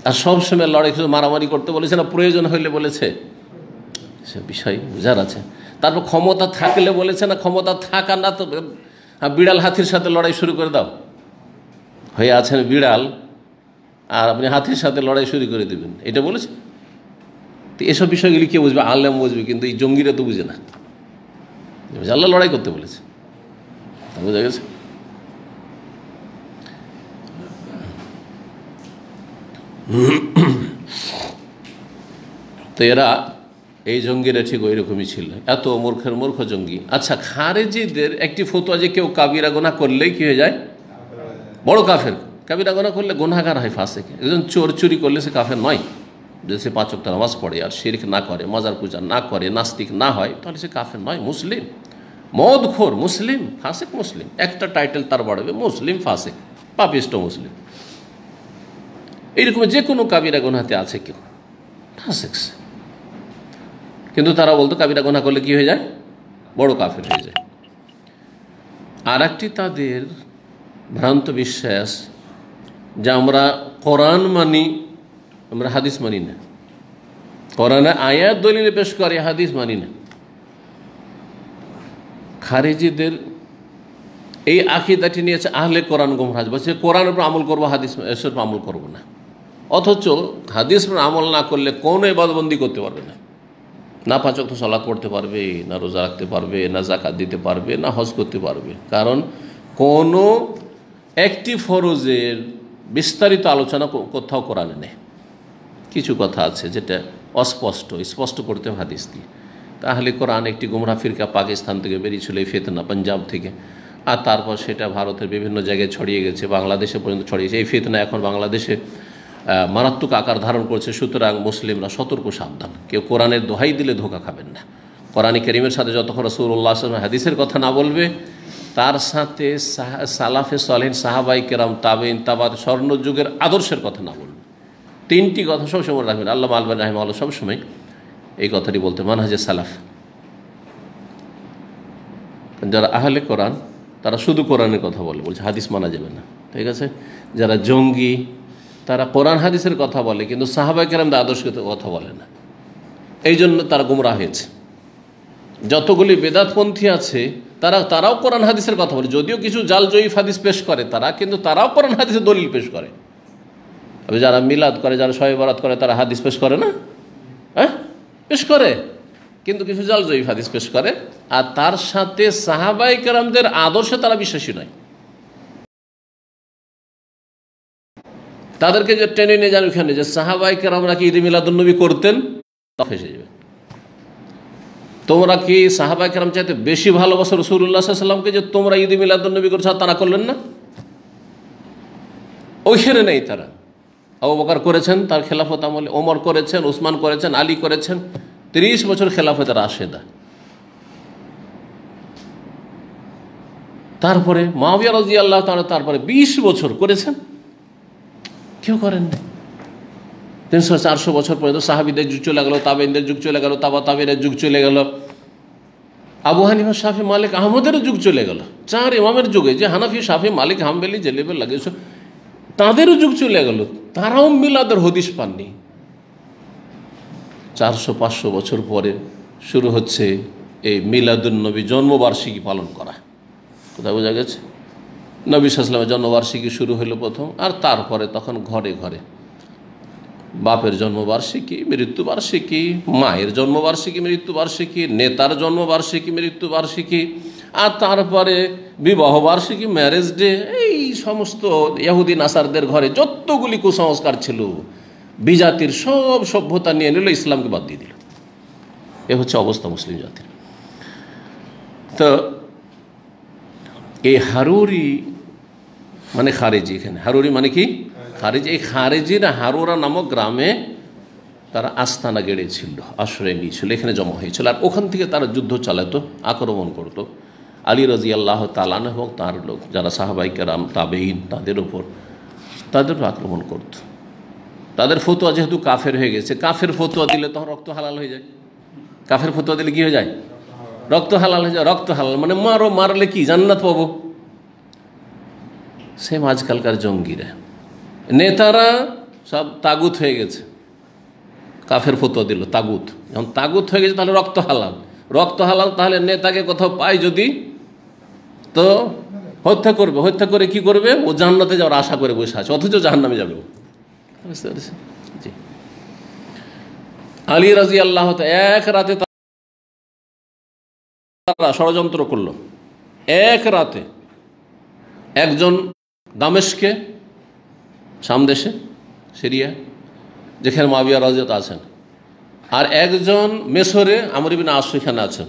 আর সবসময় লড়াই মারামারি করতে বলেছে না প্রয়োজন হইলে বলেছে? সে বিষয় বুঝার আছে। তারপর ক্ষমতা থাকলে বলেছে না, ক্ষমতা থাকা না তো বিড়াল হাতির সাথে লড়াই শুরু করে দাও, হয়ে আছেন বিড়াল আর আপনি হাতির সাথে লড়াই শুরু করে দেবেন, এটা বলেছে? তো এসব বিষয়গুলি কে বুঝবে? আলেম বুঝবে, কিন্তু এই জঙ্গিরা তো বুঝে না। আল্লাহ লড়াই করতে বলেছে, বোঝা গেছে? তো এরা এই জঙ্গিরা ঠিক ওই রকমই ছিল, এত মূর্খ জঙ্গি। আচ্ছা, খারেজিদের একটি ফতোয়া যে কেউ কাবিরা গুনাহ করলেই কি হয়ে যায়? বড় কাফের। কাবিরা গুনাহ করলে গুনাহগার হয়, ফাসিক। একজন চুরি করলে সে কাফের নয়, যদি সে 5 ওয়াক্ত নামাজ পড়ে আর শিরক না করে, মাজার পূজা না করে, নাস্তিক না হয়, তাহলে সে কাফের নয়, মুসলিম। মদখোর মুসলিম, ফাসিক মুসলিম, একটা টাইটেল তার বাড়বে, মুসলিম ফাসিক, পাপিষ্ট মুসলিম। এইরকম যে কোনো কাবিরা গুনাহতে আছে কেউ, ফাসিক। কিন্তু তারা বলতো কাবিরা গুনাহ করলে কি হয়ে যায়? বড় কাফের হয়ে যায়। আর একটি তাদের ভ্রান্ত বিশ্বাস যে আমরা কোরআন মানি, আমরা হাদিস মানি না। কোরআনে আয়াত দলিলে পেশ করে, হাদিস মানি না। খারেজিদের এই আকীদাটি নিয়েছে আহলে কোরআন গুমরাহ, বলছে কোরআনের উপর আমল করবো, হাদিস এসব আমল করবো না। অথচ হাদিস উপর আমল না করলে কোনো ইবাদতবন্দি করতে পারবে না, না 5 ওয়াক্ত সালাত পড়তে পারবে, না রোজা রাখতে পারবে, না যাকাত দিতে পারবে, না হজ করতে পারবে। কারণ কোনো একটি ফরজের বিস্তারিত আলোচনা কোথাও কোরআনে নেই। কিছু কথা আছে যেটা স্পষ্ট করতে হবে হাদিস দিয়ে। তাহলে কোরআন একটি গুমরাহ ফিরকা পাকিস্তান থেকে বেরিয়েছিল, এই ফিতনা পাঞ্জাব থেকে, আর তারপর সেটা ভারতের বিভিন্ন জায়গায় ছড়িয়ে গেছে, বাংলাদেশে পর্যন্ত ছড়িয়েছে। এই ফিতনা এখন বাংলাদেশে মারাত্মক আকার ধারণ করছে। সুতরাং মুসলিমরা সতর্ক, সাবধান। কেউ কোরআনের দোহাই দিলে ধোঁকা খাবেন না। কোরআন কারীমের সাথে যতক্ষণ রাসূলুল্লাহ সাল্লাল্লাহু আলাইহি ওয়াসাল্লাম হাদিসের কথা না বলবে, তার সাথে সালাফে সালেহিন, সাহাবায়ে কেরাম, তাবেঈন, তাবাত, স্বর্ণযুগের আদর্শের কথা না বলবে। 3টি কথা সবসময় রাখবেন। আল্লামা আলবানী রাহিমাহুল্লাহ সবসময় এই কথাটি বলতে, মানহাজে সালাফ। যারা আহলে কোরআন তারা শুধু কোরআনের কথা বলছে, হাদিস মানা যাবে না, ঠিক আছে? যারা জঙ্গি তারা কোরআন হাদিসের কথা বলে, কিন্তু সাহাবায়ে কেরামদের আদর্শের কথা বলে না। এই জন্য তারা গুমরাহ হয়েছে। যতগুলি বেদাতপন্থী আছে তারাও কোরআন হাদিসের কথা বলে, যদিও কিছু জাল জয়ীফ হাদিস পেশ করে তারা, কিন্তু তারাও কোরআন হাদিসের দলিল পেশ করে। যারা মিলাদ করে, যারা শবে বরাত করে, তারা হাদিস পেশ করে না? হ্যাঁ, পেশ করে, কিন্তু কিছু জাল জয়ীফ হাদিস পেশ করে। আর তার সাথে সাহাবায়ে কেরামদের আদর্শে তারা বিশ্বাসী নয়। তাদেরকে যে টেনে নিয়ে যান ওখানে যে সাহাবায়ে কেরামরা কি ঈদে মিলাদুন্নবী করতেন, তা ফেসে যাবে। তোমরা কি সাহাবায়ে কেরাম চাইতে বেশি ভালোবাসো রাসূলুল্লাহ সাল্লাল্লাহু আলাইহি ওয়াসাল্লামকে যে তোমরা ঈদে মিলাদুন্নবী করছো আর তারা করলেন না? ওইখানে নেই তারা। আবু বকর করেছেন তার খেলাফত আমলে, ওমর করেছেন, উসমান করেছেন, আলী করেছেন, 30 বছর খেলাফতে রাশেদা। তারপরে মুআবিয়া রাদিয়াল্লাহু তাআলা তারপরে 20 বছর করেছেন, কেউ করেন না। 300-400 বছর পর্যন্ত সাহাবীদের যুগ চলে গেল, তাবেঈনদের যুগ চলে গেল, তাবেঈনের যুগ চলে গেল, আবু হানিফা, শাফি, মালিক, আহমদের যুগ চলে গেল। 4 ইমামের যুগে যে হানাফি, শাফি, মালিক, হাম্বলি যে লেভেল লাগিয়েছে তাদেরও যুগ চলে গেল, তারাও মিলাদের হদিস পাননি। 400-500 বছর পরে শুরু হচ্ছে এই মিলাদুন্নবী জন্মবার্ষিকী পালন করা। কোথায় বোঝা গেছে? নবী সাল্লাল্লাহু আলাইহি ওয়াসাল্লামের জন্মবার্ষিকী শুরু হলো প্রথম, আর তারপরে তখন ঘরে ঘরে বাপের জন্মবার্ষিকী, মৃত্যুবার্ষিকী, মায়ের জন্মবার্ষিকী, মৃত্যুবার্ষিকী, নেতার জন্মবার্ষিকী, মৃত্যুবার্ষিকী, আর তারপরে বিবাহ বার্ষিকী, ম্যারেজ ডে। এই সমস্ত ইহুদি নাসারদের ঘরে যতগুলি কুসংস্কার ছিল, বিজাতির সব সভ্যতা নিয়ে নিল, ইসলামকে বাদ দিয়ে দিল। এ হচ্ছে অবস্থা মুসলিম জাতির। তো এই হারুরি মানে খারেজি, এখানে হারুরি মানে কি? খারেজি। এই খারেজিরা হারুরা নামক গ্রামে তারা আস্তানা গেড়েছিল, আশ্রয় নিয়েছিল, এখানে জমা হয়েছিল। আর ওখান থেকে তারা যুদ্ধ চালাতো, আক্রমণ করত আলী রাদিয়াল্লাহু তাআলা এবং তার লোক যারা সাহাবায়ে কেরাম, তাবেঈন, তাদের উপর আক্রমণ করত। তাদের ফতোয়া যেহেতু কাফের হয়ে গেছে, কাফের ফতোয়া দিলে তখন রক্ত হালাল হয়ে যায়। কাফের ফতোয়া দিলে কি হয়ে যায়? রক্ত হালাল হয়ে যায়। রক্ত হালাল মানে মারো, মারলে কি জান্নাত পাবো। সেম আজকালকার জঙ্গিরা, নেতারা সব তাগুত হয়ে গেছে, কাফের ফতোয়া দিল তাগুত। যখন তাগুত হয়ে গেছে তাহলে রক্ত হালাল। রক্ত হালাল তাহলে নেতাকে কোথাও পায় যদি, তো হত্যা করবে। হত্যা করে কি করবে? ও জান্নাতে যাওয়ার আশা করে বসে আছে, অথচ জাহান্নামে যাবে ও। বুঝতে পেরেছেন? জি। আলী রাদিয়াল্লাহু তাআলা এক রাতে তারা ষড়যন্ত্র করলো। এক রাতে একজন দামেস্কে, শাম দেশে, সিরিয়া, যেখানে মুআবিয়া রাদিয়াল্লাহু আছেন, আর একজন মিসরে আমর ইবনে আস সেখানে আছেন,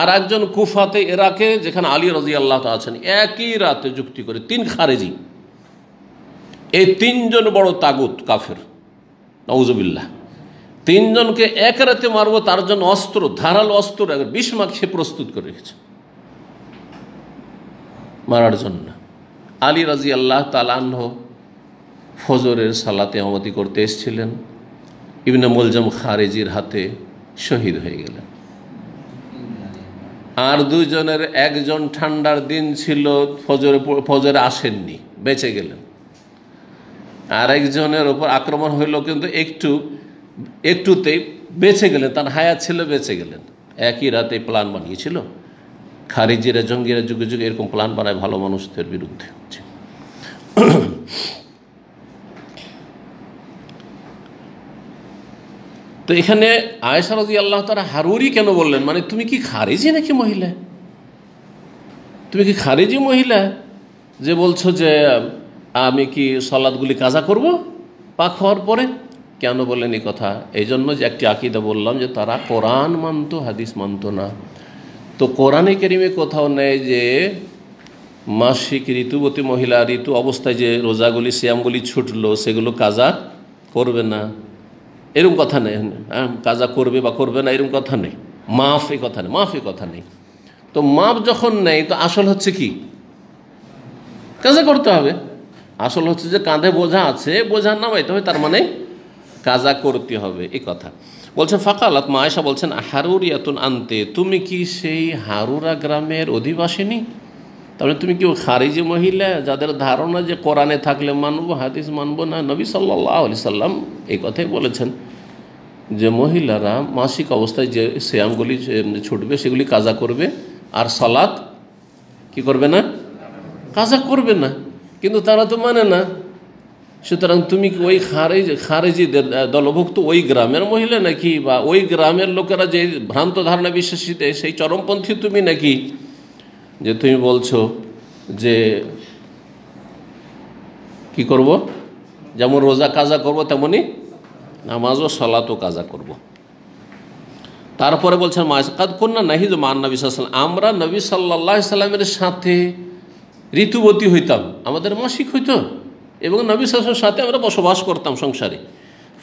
আর একজন কুফাতে ইরাকে যেখানে আলী রাদিয়াল্লাহু তাআলা আছেন, একই রাতে যুক্তি করে 3 খারেজি, এই 3 জন বড় তাগুত কাফের, নাউজুবিল্লাহ, 3 জনকে এক রাতে মারবো, তার জন্য অস্ত্র, ধারালো অস্ত্র 20 মাখে প্রস্তুত করে রেখেছে মারার জন্য। আলী রাদিয়াল্লাহু তাআলা আনহু ফজরের সালাতে ইমামতি করতে এসেছিলেন, ইবনে মুলজাম খারেজির হাতে শহীদ হয়ে গেলেন। আর 2 জনের একজন ঠান্ডার দিন ছিল, ফজরে আসেননি, বেঁচে গেলেন। আর একজনের ওপর আক্রমণ হইল, কিন্তু একটুতেই বেঁচে গেলেন, তার হায়াত ছিল, বেঁচে গেলেন। একই রাতে প্ল্যান বানিয়েছিল খারিজিরা, জঙ্গিরা যুগে যুগে এরকম প্ল্যান বানায় ভালো মানুষদের বিরুদ্ধে। তো এখানে আয়েশা রাদিয়াল্লাহু তাআলা হারুরি কেন বললেন? মানে তুমি কি খারিজি নাকি মহিলা? তুমি কি খারিজি মহিলা যে বলছো যে আমি কি সালাতগুলি কাজা করব পাক হওয়ার পরে? কেন বললেন এই কথা? এই জন্য যে একটি আকীদা বললাম যে তারা কোরআন মানতো, হাদিস মানতো না। তো কোরআনে কারিমে কোথাও নেই যে মাসিক ঋতুবতী মহিলা ঋতু অবস্থায় যে রোজাগুলি, সিয়ামগুলি ছুটলো সেগুলো কাজা করবে না, এরকম কথা নেই। কাজা করবে বা করবে না এরকম কথা নেই। মাফ এই কথা নেই, মাফ এই কথা নেই। তো মাফ যখন নেই, তো আসল হচ্ছে কি? কাজা করতে হবে। আসল হচ্ছে যে কাঁধে বোঝা আছে, বোঝা নামাইতে হবে, তার মানে কাজা করতে হবে, এই কথা বলছেন। ফাকালাত, মা আয়েশা বলছেন, হারুরিয়াতুন আনতে, তুমি কি সেই হারুরা গ্রামের অধিবাসিনী? তাহলে তুমি কি খারিজি মহিলা যাদের ধারণা যে কোরআনে থাকলে মানবো, হাদিস মানবো না? নবী সাল্লাল্লাহু আলাইহি সাল্লাম এই কথাই বলেছেন যে মহিলারা মাসিক অবস্থায় যে সিয়ামগুলি ছুটবে সেগুলি কাজা করবে, আর সালাত কি করবে না, কাজা করবে না। কিন্তু তারা তো মানে না। সুতরাং তুমি কি ওই খারেজিদের দলভুক্ত ওই গ্রামের মহিলা নাকি, বা ওই গ্রামের লোকেরা যে ভ্রান্ত ধারণা বিশ্বাসীতে সেই চরমপন্থী তুমি নাকি, যে তুমি বলছো যে কি করব, যেমন রোজা কাজা করব তেমনি নামাজ ও সালাতও কাজা করব। তারপরে বলছেন মাকাদ কন্যা নাহিদ মান নবী সাল্লাল্লাহু, আমরা নবী সাল্লাল্লাহু আলাইহি সাল্লামের সাথে ঋতুবতী হইতাম, আমাদের মাসিক হইতো, এবং নবী সাল্লাল্লাহু আলাইহি সাথে আমরা বসবাস করতাম সংসারে।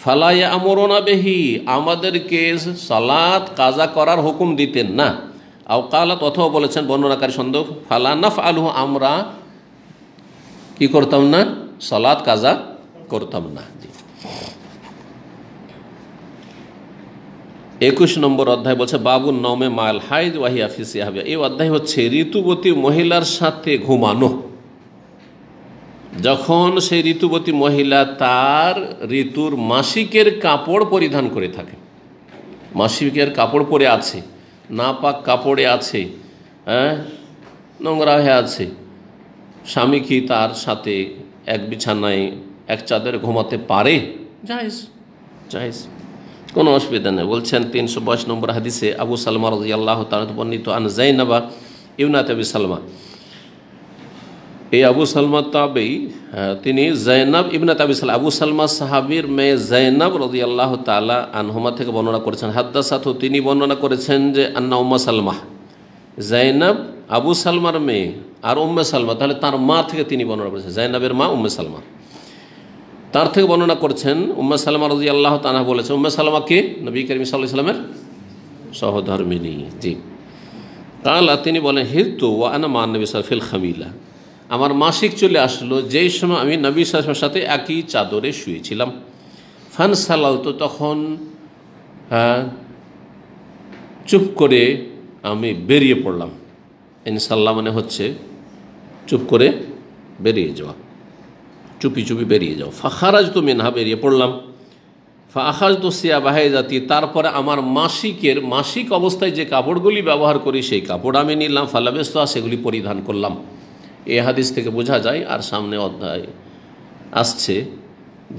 ফালা ইয়ামুরুনা বিহি, আমাদেরকে সালাত কাজা করার হুকুম দিতেন না। আও কালাত, অথবা বলেছেন বর্ণনাকারী সন্দেহ, ফালা নাফআলহু, আমরা কি করতাম না, সালাত কাজা করতাম না। 21 নম্বর অধ্যায় বলছে বাবুন নওমে মাল হাইদ ওয়াহিয়া ফি সিয়াবিয়া। এই অধ্যায় হচ্ছে ঋতুবতী মহিলার সাথে ঘুমানো। যখন সেই ঋতুবতী মহিলা তার ঋতুর মাসিকের কাপড় পরিধান করে থাকে, মাসিকের কাপড় পরে আছে, নাপাক কাপড়ে আছে, নোংরা হয়ে আছে, স্বামী কি তার সাথে এক বিছানায় এক চাদরে ঘুমাতে পারে? জায়েজ, জায়েজ, কোনো অসুবিধা নেই। বলছেন 322 নম্বর হাদিসে আবু সালমা রাদিয়াল্লাহু তাআলা বর্ণিত আন যায়নাবা ইবনাত আবি সালমা। এই আবু সালমা তাবেঈ, তিনি যায়নাব ইবনাত আবি সালমা, আবু সালমা সাহাবীর মেয়ে যায়নাব রাদিয়াল্লাহু তাআলা আনহুমা থেকে বর্ণনা করেছেন। হাদ্দাসাতহু, তিনি বর্ণনা করেছেন যে আন্না উম্মে সালমা, যায়নাব আবু সালমার মেয়ে আর উম্মে সালমা, তাহলে তার মা থেকে তিনি বর্ণনা করেছেন, যায়নাবের মা উম্মে সালমা, তার থেকে বর্ণনা করছেন উম্মে সালমা রাদিয়াল্লাহু তাআলা বলেছেন, উম্মে সালমা কে, নবী করিম সাল্লাল্লাহু আলাইহি ওয়াসাল্লামের সহধর্মিণী। জি, কালা, তিনি বলেন হিরতু ওয়া আনা মা নবী সাল্লাল্লাহু ফিল খামিলা, আমার মাসিক চলে আসলো যেই সময় আমি নবী সাল্লাল্লাহু আলাইহি ওয়াসাল্লামের সাথে একই চাদরে শুয়েছিলাম। ফান সালালতু, তখন চুপ করে আমি বেরিয়ে পড়লাম। ইনশাআল্লাহ মানে হচ্ছে চুপ করে বেরিয়ে যাওয়া, চুপি চুপি বেরিয়ে যাও। ফাখারাজতু মিনহা, বেরিয়ে পড়লাম। ফাখারাজতু সিয়াবাহাই জাতি, তারপরে আমার মাসিক অবস্থায় যে কাপড়গুলি ব্যবহার করি সেই কাপড় আমি নিলাম। ফালাবেস্তা, সেগুলি পরিধান করলাম। এই হাদিস থেকে বোঝা যায়, আর সামনে অধ্যায় আসছে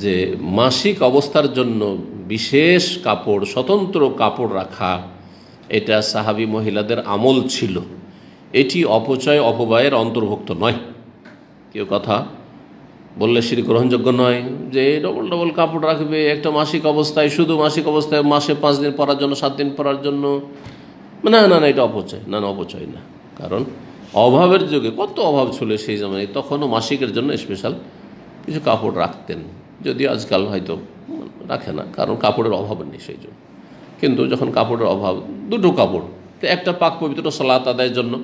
যে মাসিক অবস্থার জন্য বিশেষ কাপড়, স্বতন্ত্র কাপড় রাখা, এটা সাহাবী মহিলাদের আমল ছিল। এটি অপচয় অপব্যয়ের অন্তর্ভুক্ত নয়। কেউ কথা বললে সেটি গ্রহণযোগ্য নয় যে ডবল ডবল কাপড় রাখবে একটা মাসিক অবস্থায়, শুধু মাসিক অবস্থায়, মাসে 5 দিন পরার জন্য, 7 দিন পরার জন্য। না না না, এটা অপচয়, না না অপচয় না। কারণ অভাবের যুগে কত অভাব ছিল সেই জামানায়, তখনও মাসিকের জন্য স্পেশাল কিছু কাপড় রাখতেন, যদিও আজকাল হয়তো রাখে না, কারণ কাপড়ের অভাব নেই সেই জন্য। কিন্তু যখন কাপড়ের অভাব, দুটো কাপড়, একটা পাক পবিত্র সালাত আদায়ের জন্য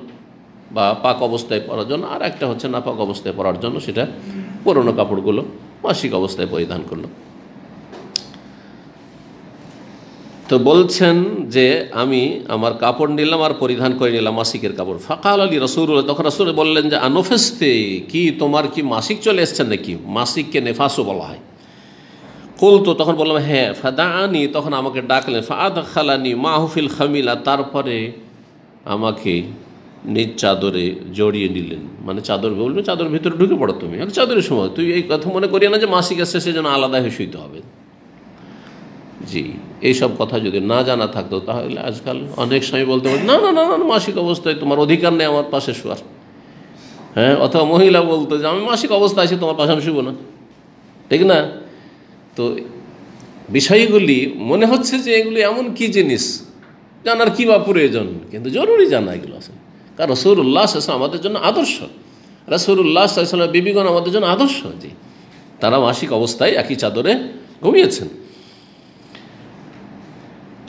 বা পাক অবস্থায় পরার জন্য, আর একটা হচ্ছে না পাক অবস্থায় পরার জন্য, সেটা পুরনো কাপড়গুলো মাসিক অবস্থায় পরিধান করলো। তো বলছেন যে আমি আমার কাপড় নিলাম আর পরিধান করে নিলাম মাসিকের কাপড়। ফাকাল আলী রাসূলুল্লাহ, তখন রাসূল বললেন যে আনফাসতে, কি তোমার কি মাসিক চলে এসছেন নাকি? মাসিককে নেফাসও বলা হয়। কুলতু, তখন বললাম হ্যাঁ। ফাদাআনি, তখন আমাকে ডাকলেন। ফাআদখালানি মাহফিল খামিলা, তারপরে আমাকে নিজ চাদরে জড়িয়ে নিলেন, মানে চাদর বলবেন, চাদরের ভিতরে ঢুকে পড়ো তুমি, এক চাদরের সময়। তুই এই কথা মনে করিয়ে না যে মাসিক এসছে সেজন্য আলাদা হয়ে শুইতে হবে। জি, এইসব কথা যদি না জানা থাকতো তাহলে আজকাল অনেক সময় বলতে পারে না না না না, মাসিক অবস্থায় তোমার অধিকার নেই আমার পাশে শোয়ার। হ্যাঁ, অথবা মহিলা বলতো যে আমি মাসিক অবস্থা আছি, তোমার পাশে আমি শুবো না, ঠিক না? তো বিষয়গুলি মনে হচ্ছে যে এগুলি এমন কি জিনিস জানার কি বা প্রয়োজন, কিন্তু জরুরি জানা এগুলো আছে। কারণ রাসূলুল্লাহ সাল্লাল্লাহু আলাইহি ওয়াসাল্লাম আমাদের জন্য আদর্শ, রাসূলুল্লাহ সাল্লাল্লাহু আলাইহি ওয়াসাল্লাম বিবিগণ আমাদের জন্য আদর্শ। জি, তারা মাসিক অবস্থায় একই চাদরে ঘুমিয়েছেন।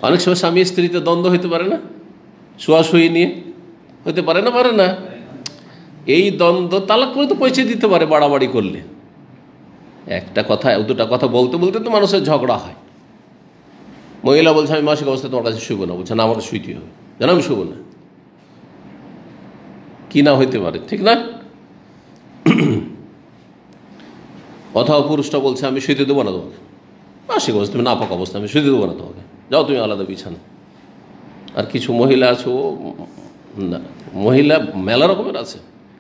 অনেক সময় স্বামী স্ত্রীতে দ্বন্দ্ব হইতে পারে না, শোয়াশুয়ি নিয়ে হইতে পারে না, পারে না। এই দ্বন্দ্ব তালাক করে তো পৌঁছে দিতে পারে বাড়াবাড়ি করলে। একটা কথা দুটা কথা বলতে বলতে তো মানুষের ঝগড়া হয়। মহিলা বলছে আমি মাসিক অবস্থায় তোমার কাছে শুবো না, বলছে না আমাকে শুইতে হবে, যেন আমি শুবো না, কি না হইতে পারে, ঠিক না? অথবা পুরুষটা বলছে আমি শুইতে দেবো না তোমাকে, মাসিক অবস্থা, তুমি নাপাক অবস্থা, আমি শুধু দেবো না তোমাকে, যাও তুমি আলাদা বিছানা। আর কিছু মহিলা আছে, ও না, মহিলা মেলা রকমের আছে।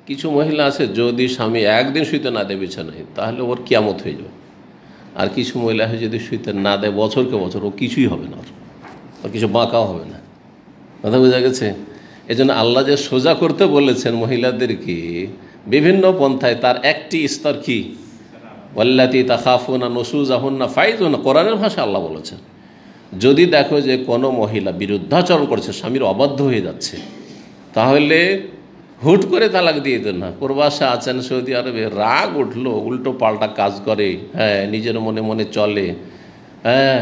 কিছু মহিলা আছে যদি স্বামী একদিন শুইতে না দেয় বিছানায় তাহলে ওর কিয়ামত হয়ে যাবে। আর কিছু মহিলা আছে যদি শুইতে না দেয় বছরকে বছর ও কিছুই হবে না, ওর কিছু বাঁকাও হবে না। কথা বোঝা গেছে? এই জন্য আল্লাহ যে সোজা করতে বলেছেন মহিলাদেরকে বিভিন্ন পন্থায়, তার একটি স্তর কি, ওয়াল্লাতী তাখাফুনা নুশুজাহুন্না ফাইযুহুন্না, কোরআনের ভাষা আল্লাহ বলেছেন। যদি দেখো যে কোনো মহিলা বিরুদ্ধাচরণ করছে, স্বামীর অবাধ্য হয়ে যাচ্ছে, তাহলে হুট করে তালাক দিয়ে দেন না। প্রবাসে আছেন সৌদি আরবে, রাগ উঠলো, উল্টো পাল্টা কাজ করে, হ্যাঁ, নিজের মনে মনে চলে, হ্যাঁ,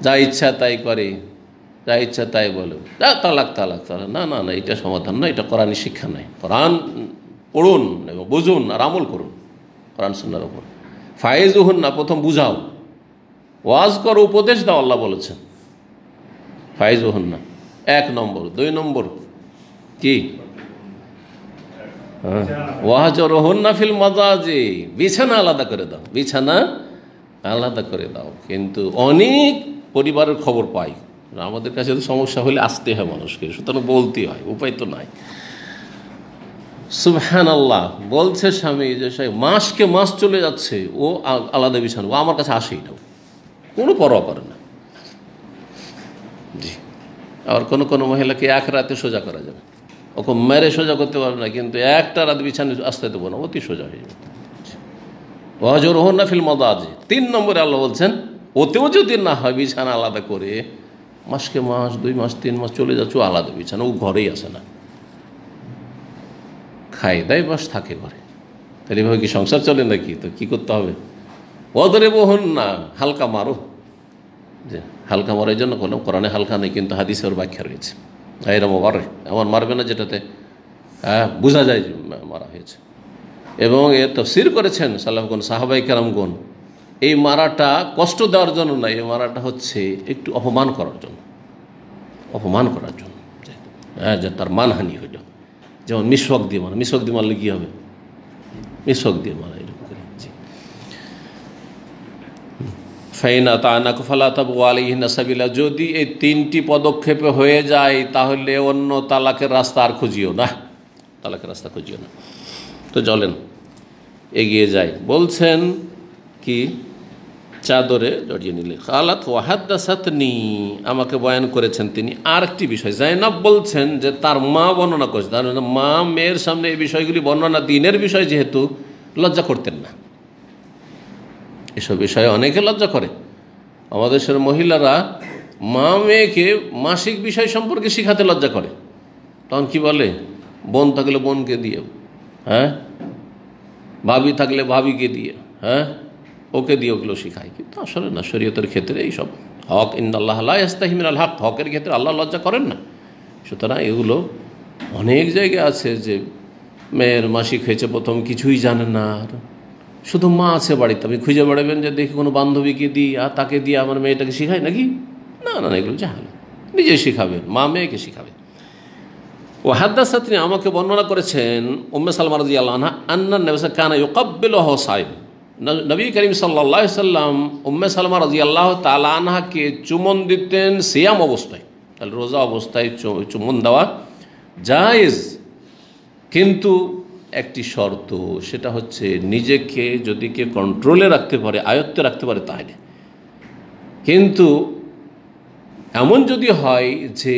যা ইচ্ছা তাই করে, যা ইচ্ছা তাই বলে, যা তালাক তালাক তালাক। না না না, এটা সমাধান না, এটা কোরআনি শিক্ষা নাই। কোরআন পড়ুন এবং বুঝুন আর আমল করুন কোরআন সুন্নাহর উপর। ফাইযুহুন্না, প্রথম বুঝাও, ওয়াজ করো, উপদেশ দাও, আল্লাহ বলেছেন। ফাইযুহুন্না 1 নম্বর। 2 নম্বর কি, ওয়াহজুরহুন্না ফিল মাযাজি, বিছানা আলাদা করে দাও, বিছানা আলাদা করে দাও। কিন্তু অনেক পরিবারের খবর পাই, আমাদের কাছে তো সমস্যা হলে আসতে হয় মানুষকে, সুতরাং বলতে হয়, উপায় তো নাই। সুবহানাল্লাহ, বলছে স্বামী যে মাসকে মাস চলে যাচ্ছে, ও আলাদা বিছানা, ও আমার কাছে আসেই না, কোনো পরোয়া করে না। জি, আবার কোনো কোনো মহিলাকে এক রাতে সোজা করা যাবে, ওকে মেরে সোজা করতে পারবে না, কিন্তু একটা রাত বিছানা আসতে দেবো না, অতি সোজা হয়ে যাবে। ওয়াহজুরহুন্না ফিল মাযাজি। 3 নম্বরে আল্লাহ বলছেন, ওতেও যদি না হয় বিছানা আলাদা করে, মাসকে মাস, 2 মাস, 3 মাস চলে যাচ্ছে, ও আলাদা বিছানা, ও ঘরেই আসে না, খায় দেয় বাস থাকে ঘরে, তাহলে এভাবে কি সংসার চলে নাকি? তো কী করতে হবে? ওয়াদরিবুহুন্না, হালকা মারো। যে হালকা মারার জন্য কোনো কোরআনে হালকা নেই, কিন্তু হাদিসে ওর ব্যাখ্যা রয়েছে। এরম মারে, এমন মারবে না যেটাতে বোঝা যায় যে মারা হয়েছে। এবং এর তাফসীর করেছেন সালাফগণ, সাহাবায়ে কেরামগণ, এই মারাটা কষ্ট দেওয়ার জন্য না, এই মারাটা হচ্ছে একটু অপমান করার জন্য, অপমান করার জন্য, হ্যাঁ, যে তার মানহানি হইল। যেমন মিসওয়াক দিয়ে মারা, মিসওয়াক দিয়ে মারলে কী হবে? মিসওয়াক দিয়ে মারা, এরকম করে। জি, ফাইনা তানাকু ফালা তাবগু আলাইহিন্না সাবিলা, যদি এই 3টি পদক্ষেপে হয়ে যায় তাহলে অন্য তালাকের রাস্তা আর খুঁজিও না, তালাকের রাস্তা খুঁজিও না। তো চলেন এগিয়ে যাই। বলছেন কি, চাদরে জড়িয়ে নিলে। খালাত ওয়াহাদ্দাসাতনি, আমাকে বয়ান করেছেন তিনি। আর একটি বিষয়, জাইনাব বলছেন যে তার মা বর্ণনা করেছে, তার মা মেয়ের সামনে এই বিষয়গুলি বর্ণনা, দিনের বিষয় যেহেতু, লজ্জা করতেন না। এসব বিষয়ে অনেকে লজ্জা করে। আমাদের দেশের মহিলারা মা মেয়েকে মাসিক বিষয় সম্পর্কে শিখাতে লজ্জা করে। তখন কি বলে, বোন থাকলে বোনকে দিয়ে, হ্যাঁ, ভাবি থাকলে ভাবিকে দিয়ে, হ্যাঁ, ওকে দিয়ে ওগুলো শিখায়। কিন্তু আসলে না, শরীয়তের ক্ষেত্রে এইসব হক, ইন্নাল্লাহ লা ইয়াস্তাহি মিনাল হক, হকের ক্ষেত্রে আল্লাহ লজ্জা করেন না। সুতরাং এগুলো অনেক জায়গায় আছে যে মেয়ের মাসিক হয়েছে, প্রথম কিছুই জানে না, শুধু মা আছে বাড়িতে, আপনি খুঁজে বেড়াবেন যে দেখি কোনো বান্ধবীকে দিই আর তাকে দিয়ে আমার মেয়েটাকে শিখায় নাকি? না না, এগুলো জাহাল, নিজে শিখাবেন, মা মেয়েকে শিখাবে। ও হাদ্দাসাতনি, আমাকে বর্ণনা করেছেন উম্মে সালমা রাদিয়াল্লাহু আনহা, আন্না নবী কানা ইউকাব্বিলুহু সাইম, নবী করিম সাল্লাল্লাহু আলাইহি সাল্লাম উম্মে সালমা রাদিয়াল্লাহু তাআলা আনহাকে চুমন দিতেন সিয়াম অবস্থায়। তাহলে রোজা অবস্থায় চুমন দেওয়া জায়েজ, কিন্তু একটি শর্ত, সেটা হচ্ছে নিজেকে যদি কে কন্ট্রোলে রাখতে পারে, আয়ত্তে রাখতে পারে তাহলে। কিন্তু এমন যদি হয় যে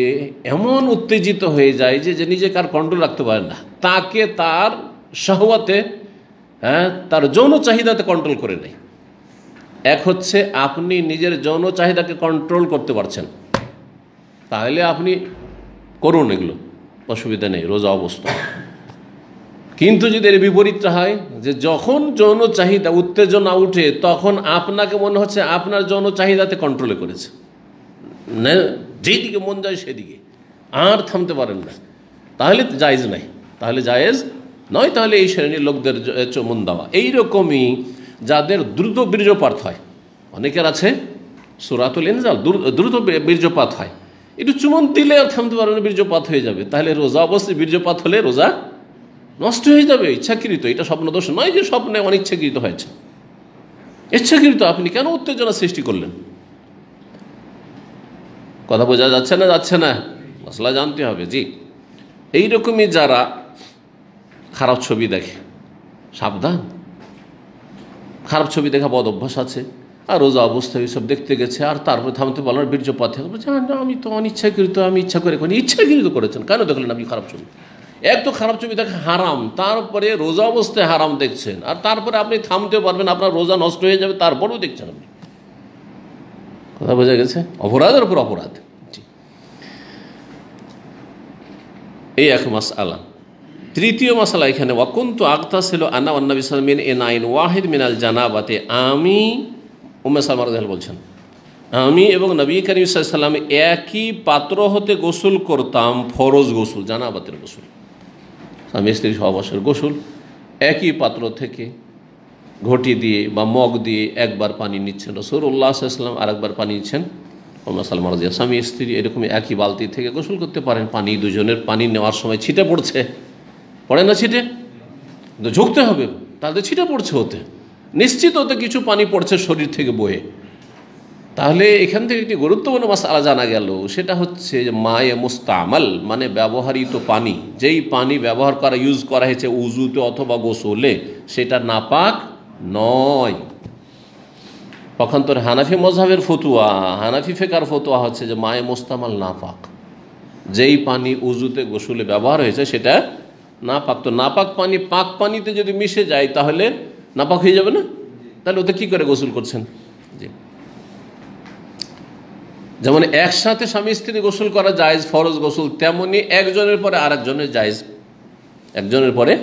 এমন উত্তেজিত হয়ে যায় যে নিজেকে আর কন্ট্রোল রাখতে পারে না, তাকে তার শাহওয়াতে, হ্যাঁ, তার যৌন চাহিদাতে কন্ট্রোল করে নেয়। এক হচ্ছে আপনি নিজের যৌন চাহিদাকে কন্ট্রোল করতে পারছেন, তাহলে আপনি করুন, এগুলো অসুবিধা নেই রোজা অবস্থা। কিন্তু যদি এর বিপরীতটা হয় যে যখন যৌন চাহিদা, উত্তেজনা উঠে, তখন আপনাকে মনে হচ্ছে আপনার যৌন চাহিদাতে কন্ট্রোলে করেছে, না, যেদিকে মন যায় সেদিকে, আর থামতে পারেন না, তাহলে জায়েজ নাই, তাহলে জায়েজ নয়। তাহলে এই শ্রেণীর লোকদের চুমন দেওয়া, এইরকমই যাদের দ্রুত বীর্যপাত হয়, অনেকের আছে সূরাতুল ইনজাল, দ্রুত বীর্যপাত হয়, একটু চুমন দিলে আর থামতে পারেন না, বীর্যপাত হয়ে যাবে, তাহলে রোজা অবশ্যই বীর্যপাত হলে রোজা নষ্ট হয়ে যাবে, ইচ্ছাকৃত। এটা স্বপ্নদোষ নয় যে স্বপ্নে অনিচ্ছাকৃত হয়েছে, ইচ্ছাকৃত আপনি কেন উত্তেজনা সৃষ্টি করলেন? কথা বোঝা যাচ্ছে না? যাচ্ছে না? মশলা জানতে হবে। জি, এইরকমই যারা খারাপ ছবি দেখে, সাবধান। খারাপ ছবি দেখা বদ অভ্যাস আছে, আর রোজা অবস্থায় এইসব দেখতে গেছে, আর তারপরে থামতে পারলেন, বীর্যপাত বলছে না আমি তো অনিচ্ছাকৃত, আমি ইচ্ছা করে করি। ইচ্ছাকৃত করেছেন, কেন দেখলেন আপনি খারাপ ছবি? এক তো খারাপ ছবি দেখা হারাম, তারপরে রোজা অবস্থায় হারাম দেখছেন, আর তারপরে আপনি থামতে পারবেন, আপনার রোজা নষ্ট হয়ে যাবে, তারপরেও দেখছেন আপনি। কথা বোঝা গেছে? অপরাধের উপর অপরাধ। এই এক মাসআলা। তৃতীয় মাসআলা এখানে, ওয়াকুনতু আগতাসিলু আনা ওয়ান নবী সাল্লাল্লাহু আলাইহি ওয়াসাল্লাম মিন ইনাইন ওয়াহিদ মিনাল জানাবাতে, আমি উম্মে সালমা রাদিয়াল্লাহু আনহা বলছেন, আমি এবং নবী করিম সাল্লাল্লাহু আলাইহি ওয়াসাল্লাম একই পাত্র হতে গোসল করতাম, ফরজ গোসল, জানাবাতের গোসল, স্বামী স্ত্রী সহবাসের গোসল, একই পাত্র থেকে ঘটি দিয়ে বা মগ দিয়ে একবার পানি নিচ্ছেন রাসূলুল্লাহ সাল্লাল্লাহু আলাইহি ওয়াসাল্লাম, আর একবার পানি নিচ্ছেন উম্মে সালমা রাদিয়াল্লাহু আনহা। স্বামী স্ত্রী এরকম একই বালতি থেকে গোসল করতে পারেন। পানি দুজনের পানি নেওয়ার সময় ছিটে পড়ছে, পড়ে না ছিটে? ঝুঁকতে হবে, তাদের ছিটে পড়ছে, হতে নিশ্চিত হতে কিছু পানি পড়ছে শরীর থেকে বয়ে। তাহলে এখান থেকে একটি গুরুত্বপূর্ণ মাসআলা জানা গেল, সেটা হচ্ছে যে মায়ে মুস্তামাল, মানে ব্যবহৃত পানি, যেই পানি ব্যবহার করা, ইউজ করা হয়েছে উজুতে অথবা গোসলে, সেটা নাপাক নয়। পক্ষান্তরে হানাফি মযহাবের ফতোয়া, হানাফি ফিকহের ফতোয়া হচ্ছে যে মায়ে মুস্তামাল নাপাক, যেই পানি উজুতে গোসলে ব্যবহার হয়েছে সেটা নাপাক। তো নাপাক পানি পাক পানিতে যদি মিশে যায় তাহলে নাপাক হয়ে যাবে না? তাহলে ওতে কি করে গোসল করছেন? জি, যেমন একসাথে স্বামী স্ত্রী গোসল করা জায়েজ, ফরজ গোসল, তেমনি একজনের পরে আরেকজনের জায়েজ। একজনের পরে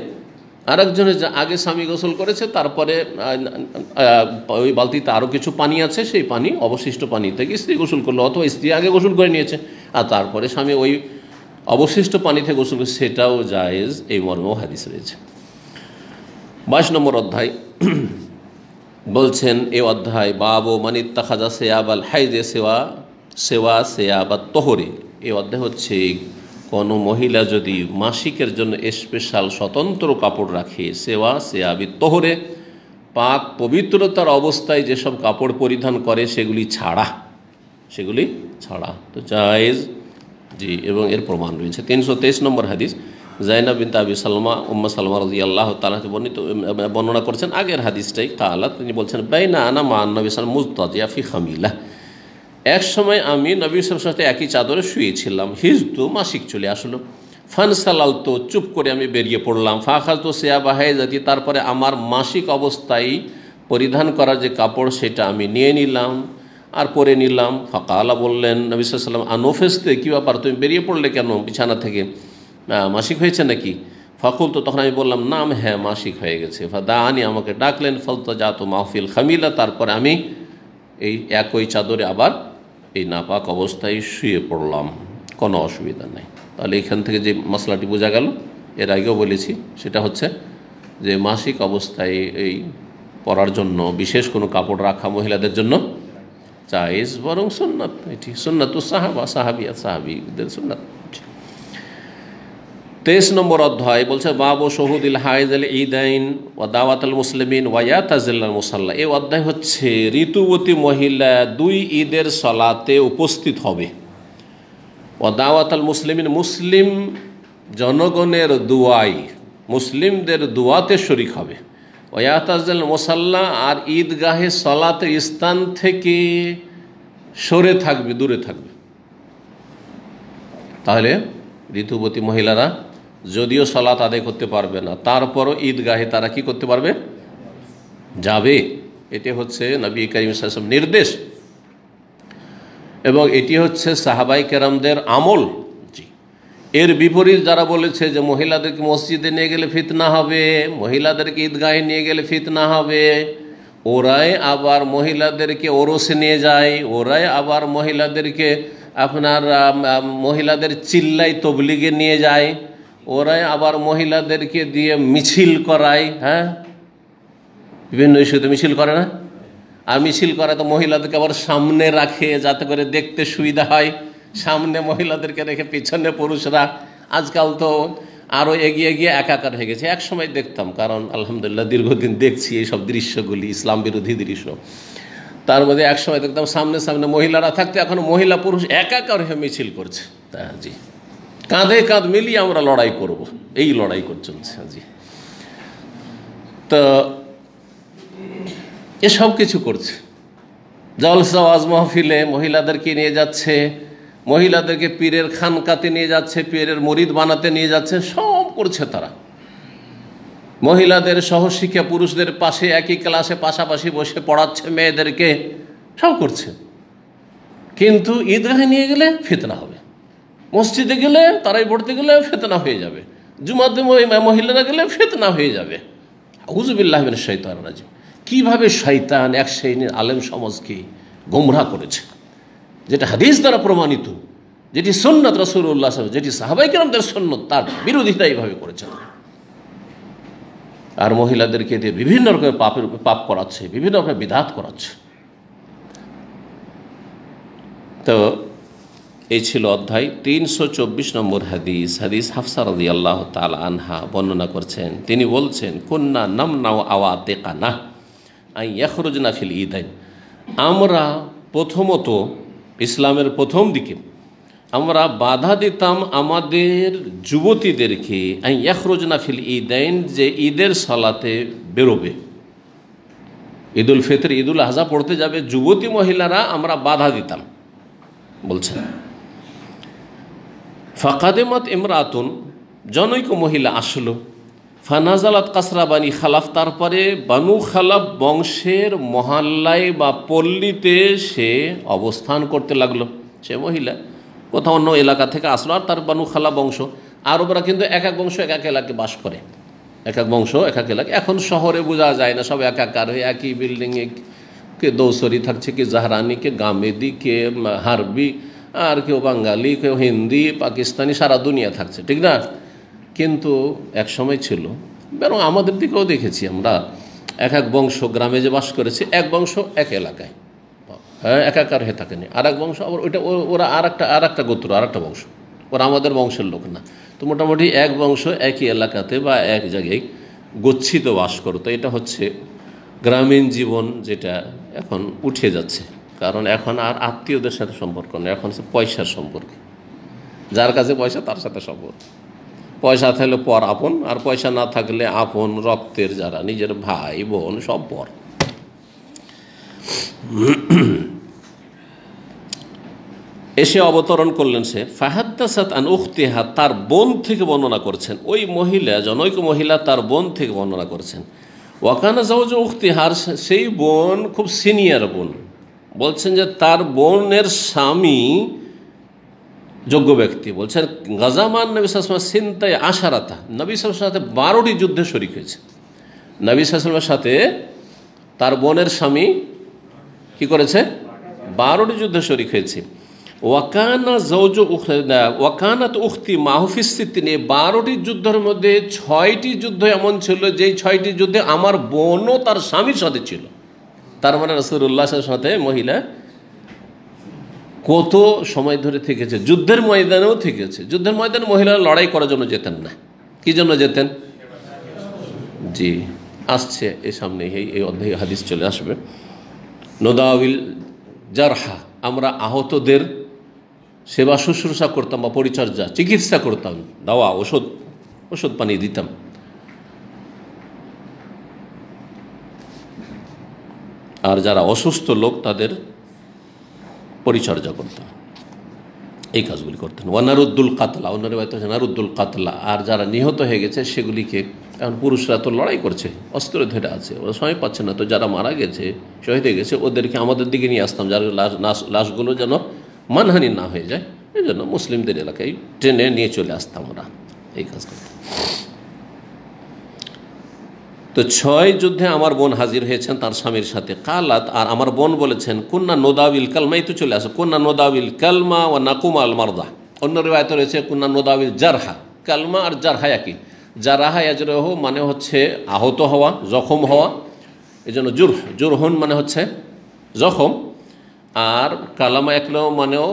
আরেকজনের, আগে স্বামী গোসল করেছে, তারপরে ওই বালতিতে আরও কিছু পানি আছে, সেই পানি, অবশিষ্ট পানি থেকে স্ত্রী গোসল করলো, অথবা স্ত্রী আগে গোসল করে নিয়েছে আর তারপরে স্বামী ওই অবশিষ্ট পানি থেকে গোসল করে, সেটাও জায়েজ। এই মর্মেও হাদিস রয়েছে। 22 নম্বর অধ্যায় বলছেন, এই অধ্যায় বাবু মানিত্তাখাযা সিয়াবাল হাইদে সেওয়া সিয়াবাত তোহরে। এই অধ্যায় হচ্ছে, কোনো মহিলা যদি মাসিকের জন্য স্পেশাল স্বতন্ত্র কাপড় রাখে, সেওয়া সিয়াবি তোহরে, পাক পবিত্রতার অবস্থায় যেসব কাপড় পরিধান করে সেগুলি ছাড়া, তো জায়েজ। জি, এবং এর প্রমাণ রয়েছে। 323 নম্বর হাদিস, জাইনাব বিনতে আবি সালমা, উম্মে সালমা রাদিয়াল্লাহু তাআলা বর্ণনা করছেন আগের হাদিসটাই। কালাত, তিনি বলছেন, বাইনা আনা মা নবী সাল্লাল্লাহু আলাইহি ওয়াসাল্লাম মুজতাজিয়া ফি খামিলা, এক সময় আমি নবী সাল্লাল্লাহু আলাইহি ওয়াসাল্লামের সাথে একই চাদরে শুয়েছিলাম, হিজতু, মাসিক চলে আসলো, ফানসালালতু, চুপ করে আমি বেরিয়ে পড়লাম, ফাখাযতু সিয়াবা হাইজাতি, তারপরে আমার মাসিক অবস্থায় পরিধান করার যে কাপড় সেটা আমি নিয়ে নিলাম আর পরে নিলাম। ফাকালা, বললেন নবী সাল্লাল্লাহু আলাইহি ওয়াসাল্লাম, আনুফেস্তে, কী ব্যাপার, তুমি বেরিয়ে পড়লে কেন বিছানা থেকে, মাসিক হয়েছে নাকি? ফাকুলতু, তখন আমি বললাম, নাম, হ্যাঁ মাসিক হয়ে গেছে। ফাদাআনি, আমাকে ডাকলেন, ফালতাজাতু মাহফিল খামিলা, তারপরে আমি এই একই চাদরে আবার এই নাপাক অবস্থায় শুয়ে পড়লাম, কোনো অসুবিধা নেই। তাহলে এখান থেকে যে মশলাটি বোঝা গেল, এর আগেও বলেছি, সেটা হচ্ছে যে মাসিক অবস্থায় এই পরার জন্য বিশেষ কোনো কাপড় রাখা মহিলাদের জন্য জায়েজ, বরং সুন্নাত। এটি সুন্নাতুস সাহাবা, সাহাবীদের সুন্নাত। 23 নম্বর অধ্যায় বলছে, বাবু শহুদিল হাইজাল ঈদাইন ওয়া দাওয়াতুল মুসলিমিন ওয়া ইয়াতাজিল্লাল মুসাল্লা। এই অধ্যায় হচ্ছে, ঋতুবতী মহিলা 2 ঈদের সালাতে উপস্থিত হবে, ওয়া দাওয়াতুল মুসলিমিন, মুসলিম জনগণের দুয়াই, মুসলিমদের দুয়াতে শরীক হবে, ওয়া ইয়াতাজিল্লাল মুসাল্লা, আর ঈদগাহে সালাতের স্থান থেকে সরে থাকবে, দূরে থাকবে। তাহলে ঋতুবতী মহিলারা যদিও সালাত আদায় করতে পারবে না, তারপরও ঈদগাহে তারা কি করতে পারবে? যাবে। এটি হচ্ছে নবী করিম সাল্লাল্লাহু আলাইহি ওয়াসাল্লাম নির্দেশ, এবং এটি হচ্ছে সাহাবায়ে কেরামদের আমল। জি, এর বিপরীত যারা বলেছে যে মহিলাদেরকে মসজিদে নিয়ে গেলে ফিতনা হবে, মহিলাদেরকে ঈদগাহে নিয়ে গেলে ফিতনা হবে, ওরাই আবার মহিলাদেরকে ওরসে নিয়ে যায়, ওরাই আবার মহিলাদেরকে আপনার মহিলাদের চিল্লাই তবলিগে নিয়ে যায়, ওরাই আবার মহিলাদেরকে দিয়ে মিছিল করায়। হ্যাঁ, বিভিন্ন ইস্যুতে মিছিল করে না? আর মিছিল করা তো মহিলাদেরকে আবার সামনে রাখে যাতে করে দেখতে সুবিধা হয়, সামনে মহিলাদেরকে রেখে পিছনে পুরুষরা। আজকাল তো আরও এগিয়ে গিয়ে একাকার হয়ে গেছে। এক সময় দেখতাম, কারণ আলহামদুলিল্লাহ দীর্ঘদিন দেখছি এইসব দৃশ্যগুলি, ইসলাম বিরোধী দৃশ্য। তার মধ্যে এক সময় দেখতাম সামনে সামনে মহিলারা থাকতে এখন মহিলা পুরুষ একাকার হয়ে মিছিল করছে। জি, কাঁধে কাঁধ মিলিয়ে আমরা লড়াই করব, এই লড়াই চলছে। জি, তো এসব কিছু করছে। জলসা ওয়াজ মাহফিলে মহিলাদেরকে নিয়ে যাচ্ছে, মহিলাদেরকে পীরের খানকাতে নিয়ে যাচ্ছে, পীরের মুরিদ বানাতে নিয়ে যাচ্ছে, সব করছে তারা। মহিলাদের সহশিক্ষা পুরুষদের পাশে একই ক্লাসে পাশাপাশি বসে পড়াচ্ছে মেয়েদেরকে, সব করছে। কিন্তু ঈদগাহে নিয়ে গেলে ফিতনা হবে, মসজিদে গেলে তারাই পড়তে গেলে ফিতনা হয়ে যাবে, জুমাতে মহিলারা গেলে ফিতনা হয়ে যাবে। আউযুবিল্লাহি মিনাশ শাইতানির রাজিম। কীভাবে শয়তান এক শ্রেণীর আলেম সমাজকে গোমরাহ করেছে, যেটা হাদিস দ্বারা প্রমাণিত, যেটি সুন্নাত রাসূলুল্লাহ সাল্লাল্লাহু আলাইহি ওয়াসাল্লাম, যেটি সাহাবায়ে কেরামদের সুন্নাত, তার বিরোধিতা এইভাবে করেছে। আর মহিলাদেরকে দিয়ে বিভিন্ন রকমের পাপ করাচ্ছে, বিভিন্ন রকমের বিদআত করাচ্ছে। তো এই ছিল অধ্যায়। 324 নম্বর হাদিস। হাদিস হাফসা রাদিয়াল্লাহু তাআলা আনহা বর্ণনা করছেন, তিনি বলছেন, কুন্না নামনাউ আওয়াতিকানা আন ইয়াখরুজনা ফিল ঈদাইন। আমরা প্রথমত ইসলামের প্রথম দিকে আমরা বাধা দিতাম আমাদের যুবতীদেরকে আন ইয়াখরুজনা ফিল ঈদাইন, যে ঈদের সালাতে বেরোবে, ঈদুল ফিতর ঈদুল আযহা পড়তে যাবে যুবতী মহিলারা, আমরা বাধা দিতাম। বলছেন ফাকাদেমাত ইমরাতুন, জনৈক মহিলা আসলো, ফানাজালাত কাসরা বানি খালাফ, তারপরে বানু খালাফ বংশের মহল্লায় বা পল্লীতে সে অবস্থান করতে লাগলো। সে মহিলা কোথাও অন্য এলাকা থেকে আসলো, আর তার বানু খালাফ বংশ। আরবরা কিন্তু এক এক বংশ এক এক এলাকায় বাস করে, এক এক বংশ এক এক এলাকা। এখন শহরে বোঝা যায় না, সব একাকার হয়ে একই বিল্ডিংয়ে, কে দৌসরি থাকছে, কে জাহরানি, কে গামেদি, কে হারবি, আর কেউ বাঙালি, কেউ হিন্দি, পাকিস্তানি, সারা দুনিয়া থাকছে, ঠিক না? কিন্তু এক সময় ছিল, বরং আমাদের দিকেও দেখেছি আমরা, এক এক বংশ গ্রামে যে বাস করেছে, এক বংশ এক এলাকায়, হ্যাঁ, একাকার হয়ে থাকেনি। আর এক বংশ আবার ওইটা ওরা আর একটা গোত্র, আর একটা বংশ, ওরা আমাদের বংশের লোক না। তো মোটামুটি এক বংশ একই এলাকাতে বা এক জায়গায় গচ্ছিত বাস করতো। এটা হচ্ছে গ্রামীণ জীবন, যেটা এখন উঠে যাচ্ছে। কারণ এখন আর আত্মীয়দের সাথে সম্পর্ক নেই, এখন হচ্ছে পয়সার সম্পর্ক। যার কাছে পয়সা তার সাথে সম্পর্ক। পয়সা থাকলে পর আপন, আর পয়সা না থাকলে আপন রক্তের যারা নিজের ভাই বোন সব পর। এসে অবতরণ করলেন সে, ফাহাদ্দাসাত আন উখতিহা, তার বোন থেকে বর্ণনা করছেন। ওই মহিলা, জনৈক মহিলা তার বোন থেকে বর্ণনা করছেন। ওয়াকানা জাওজু উখতিহার, সেই বোন খুব সিনিয়র বোন। বলছেন যে তার বোনের স্বামী যোগ্য ব্যক্তি। বলছেন গাজামান নবী সাল্লাল্লাহু আলাইহি ওয়াসাল্লাম সিনতাই আশারাতা, নবী সাল্লাল্লাহু আলাইহি ওয়াসাল্লামের সাথে 12টি যুদ্ধে শরীক হয়েছে। নবী সাল্লাল্লাহু আলাইহি ওয়াসাল্লামের সাথে তার বোনের স্বামী কি করেছে? 12টি যুদ্ধে শরীক হয়েছে। ওয়াকানা জাওজু ওয়াকানাত উখতি মাহফিস সিদ্দিন, 12টি যুদ্ধের মধ্যে 6টি যুদ্ধ এমন ছিল যেই 6টি যুদ্ধে আমার বোনও তার স্বামীর সাথে ছিল। তার মানে রাসূলুল্লাহ সাল্লাল্লাহু আলাইহি ওয়াসাল্লামের সাথে মহিলা কত সময় ধরে থেকেছে, যুদ্ধের ময়দানেও থেকেছে। যুদ্ধের ময়দানে মহিলারা লড়াই করার জন্য যেতেন না, কি জন্য যেতেন? জি, আসছে এই সামনে এই অধ্যায়ে হাদিস চলে আসবে। নোদাউল জারহা, আমরা আহতদের সেবা শুশ্রূষা করতাম বা পরিচর্যা, চিকিৎসা করতাম, দাওয়া ওষুধ পানি দিতাম। আর যারা অসুস্থ লোক তাদের পরিচর্যা করতেন, এই কাজগুলি করতেন। ওয়ানারুদ্দুল কাতলা, অন্যের বাইতে নারুদ্দুল কাতলা, আর যারা নিহত হয়ে গেছে সেগুলিকে, এখন পুরুষরা তো লড়াই করছে, অস্ত্র ধরে আছে, ওরা সময় পাচ্ছে না, তো যারা মারা গেছে, শহীদ হয়ে গেছে, ওদেরকে আমাদের দিকে নিয়ে আসতাম, যার লাশগুলো যেন মানহানি না হয়ে যায়, এই জন্য মুসলিমদের এলাকায় ট্রেনে নিয়ে চলে আসতাম আমরা, এই কাজ করতাম। তো 6 যুদ্ধে আমার বোন হাজির হয়েছেন তার স্বামীর সাথে। কালাত, আর আমার বোন বলেছেন, কুন্না নোদাবিল কালমাই, তো চলে আসো, কুন্না নোদাবিল কালমা ও নাকুমা আল মারদা। অন্য রিওয়ায়াতে রয়েছে কুন্না নোদাবিল জারহা। কালমা আর জারহা একই। জারাহা ইয়াজরাহু মানে হচ্ছে আহত হওয়া, জখম হওয়া, এই জন্য জুরহুন মানে হচ্ছে জখম, আর কালামা একলাম মানেও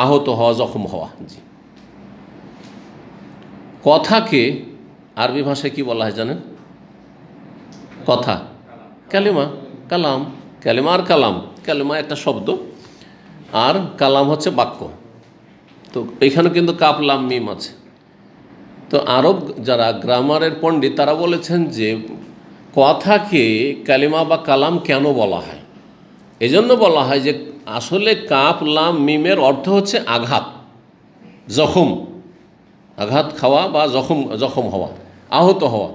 আহত হওয়া, জখম হওয়া। জি, কথাকে আরবি ভাষায় কি বলা হয় জানেন? কথা, কালিমা, কালাম। কালিমা আর কালাম, কালিমা একটা শব্দ আর কালাম হচ্ছে বাক্য। তো এখানে কিন্তু কাফ লাম মিম আছে। তো আরব যারা গ্রামারের পণ্ডিত তারা বলেছেন যে কথাকে কালিমা বা কালাম কেন বলা হয়, এজন্য বলা হয় যে আসলে কাফ লাম মিমের অর্থ হচ্ছে আঘাত, জখম, আঘাত খাওয়া বা জখম হওয়া, আহত হওয়া।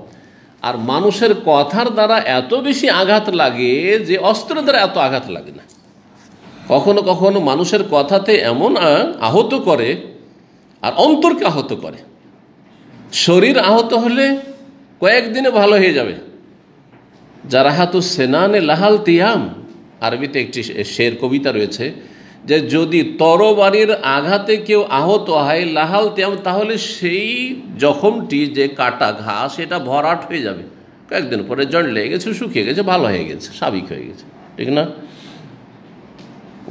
আর মানুষের কথার দ্বারা এত বেশি আঘাত লাগে যে অস্ত্রের দ্বারা এত আঘাত লাগে না। কখনো কখনো মানুষের কথাতে এমন আহত করে আর অন্তরকে আহত করে। শরীর আহত হলে কয়েকদিনে ভালো হয়ে যাবে। জারাহাতু সেনানে লাহাল তিয়াম, আরবিতে একটি শের কবিতা রয়েছে যে যদি তরবারির আঘাতে কেউ আহত হয় লাহাল তিয়াম, তাহলে সেই জখমটি যে কাটা ঘা সেটা ভরাট হয়ে যাবে। কয়েকদিন পরে জড় লেগে গেছে, শুকিয়ে গেছে, ভালো হয়ে গেছে, স্বাভাবিক হয়ে গেছে, ঠিক না?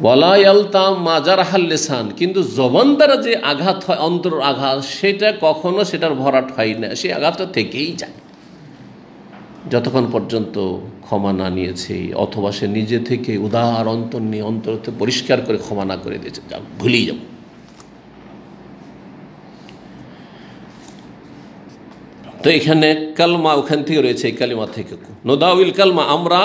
ওয়ালা ইয়ালতাম মা জারাহাল লিসান, কিন্তু জবান দ্বারা যে আঘাত হয়, অন্তর আঘাত, সেটা কখনো সেটার ভরাট হয় না, সেই আঘাতটা থেকেই যায় যতক্ষণ পর্যন্ত ক্ষমা না নিয়েছে অথবা সে নিজে থেকে উদার অন্তর নিয়ে অন্তরতে পরিষ্কার করে ক্ষমা না করে দিয়েছে, যা ভুলেই যাব। তো এখানে কালমা ওখান থেকে রয়েছে, এই কালিমা থেকে নোদাউল কালমা, আমরা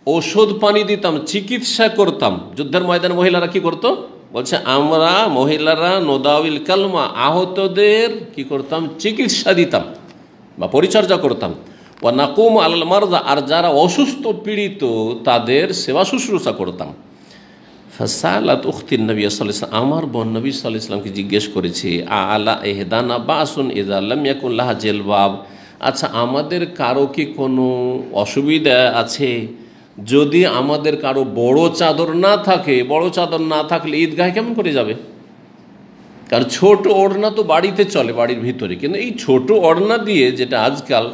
ওষুধ পানি দিতাম, চিকিৎসা করতাম। যুদ্ধের ময়দানে মহিলারা কি করতো? বলছে আমরা মহিলারা নোদাউল কালমা, আহতদের কি করতাম? চিকিৎসা দিতাম বা পরিচর্যা করতাম। ও নাকুম আল মারদা, আর যারা অসুস্থ পীড়িত তাদের সেবা শুশ্রূষা করতাম। ফাসালাত উখতিন নবী সাল্লাল্লাহু আলাইহি ওয়াসাল্লাম, আমার বোন নবী সাল্লাল্লাহু আলাইহি ওয়াসাল্লামকে জিজ্ঞেস করেছে আলা ইহদানা বাসুন ইযা লাম ইয়াকুন লাহা জিলবাব, আচ্ছা আমাদের কারো কি কোনো অসুবিধা আছে যদি আমাদের কারো বড় চাদর না থাকে? বড় চাদর না থাকলে ঈদগাহে কেমন করে যাবে? কারণ ছোট ওড়না তো বাড়িতে চলে, বাড়ির ভিতরে, কিন্তু এই ছোট ওড়না দিয়ে, যেটা আজকাল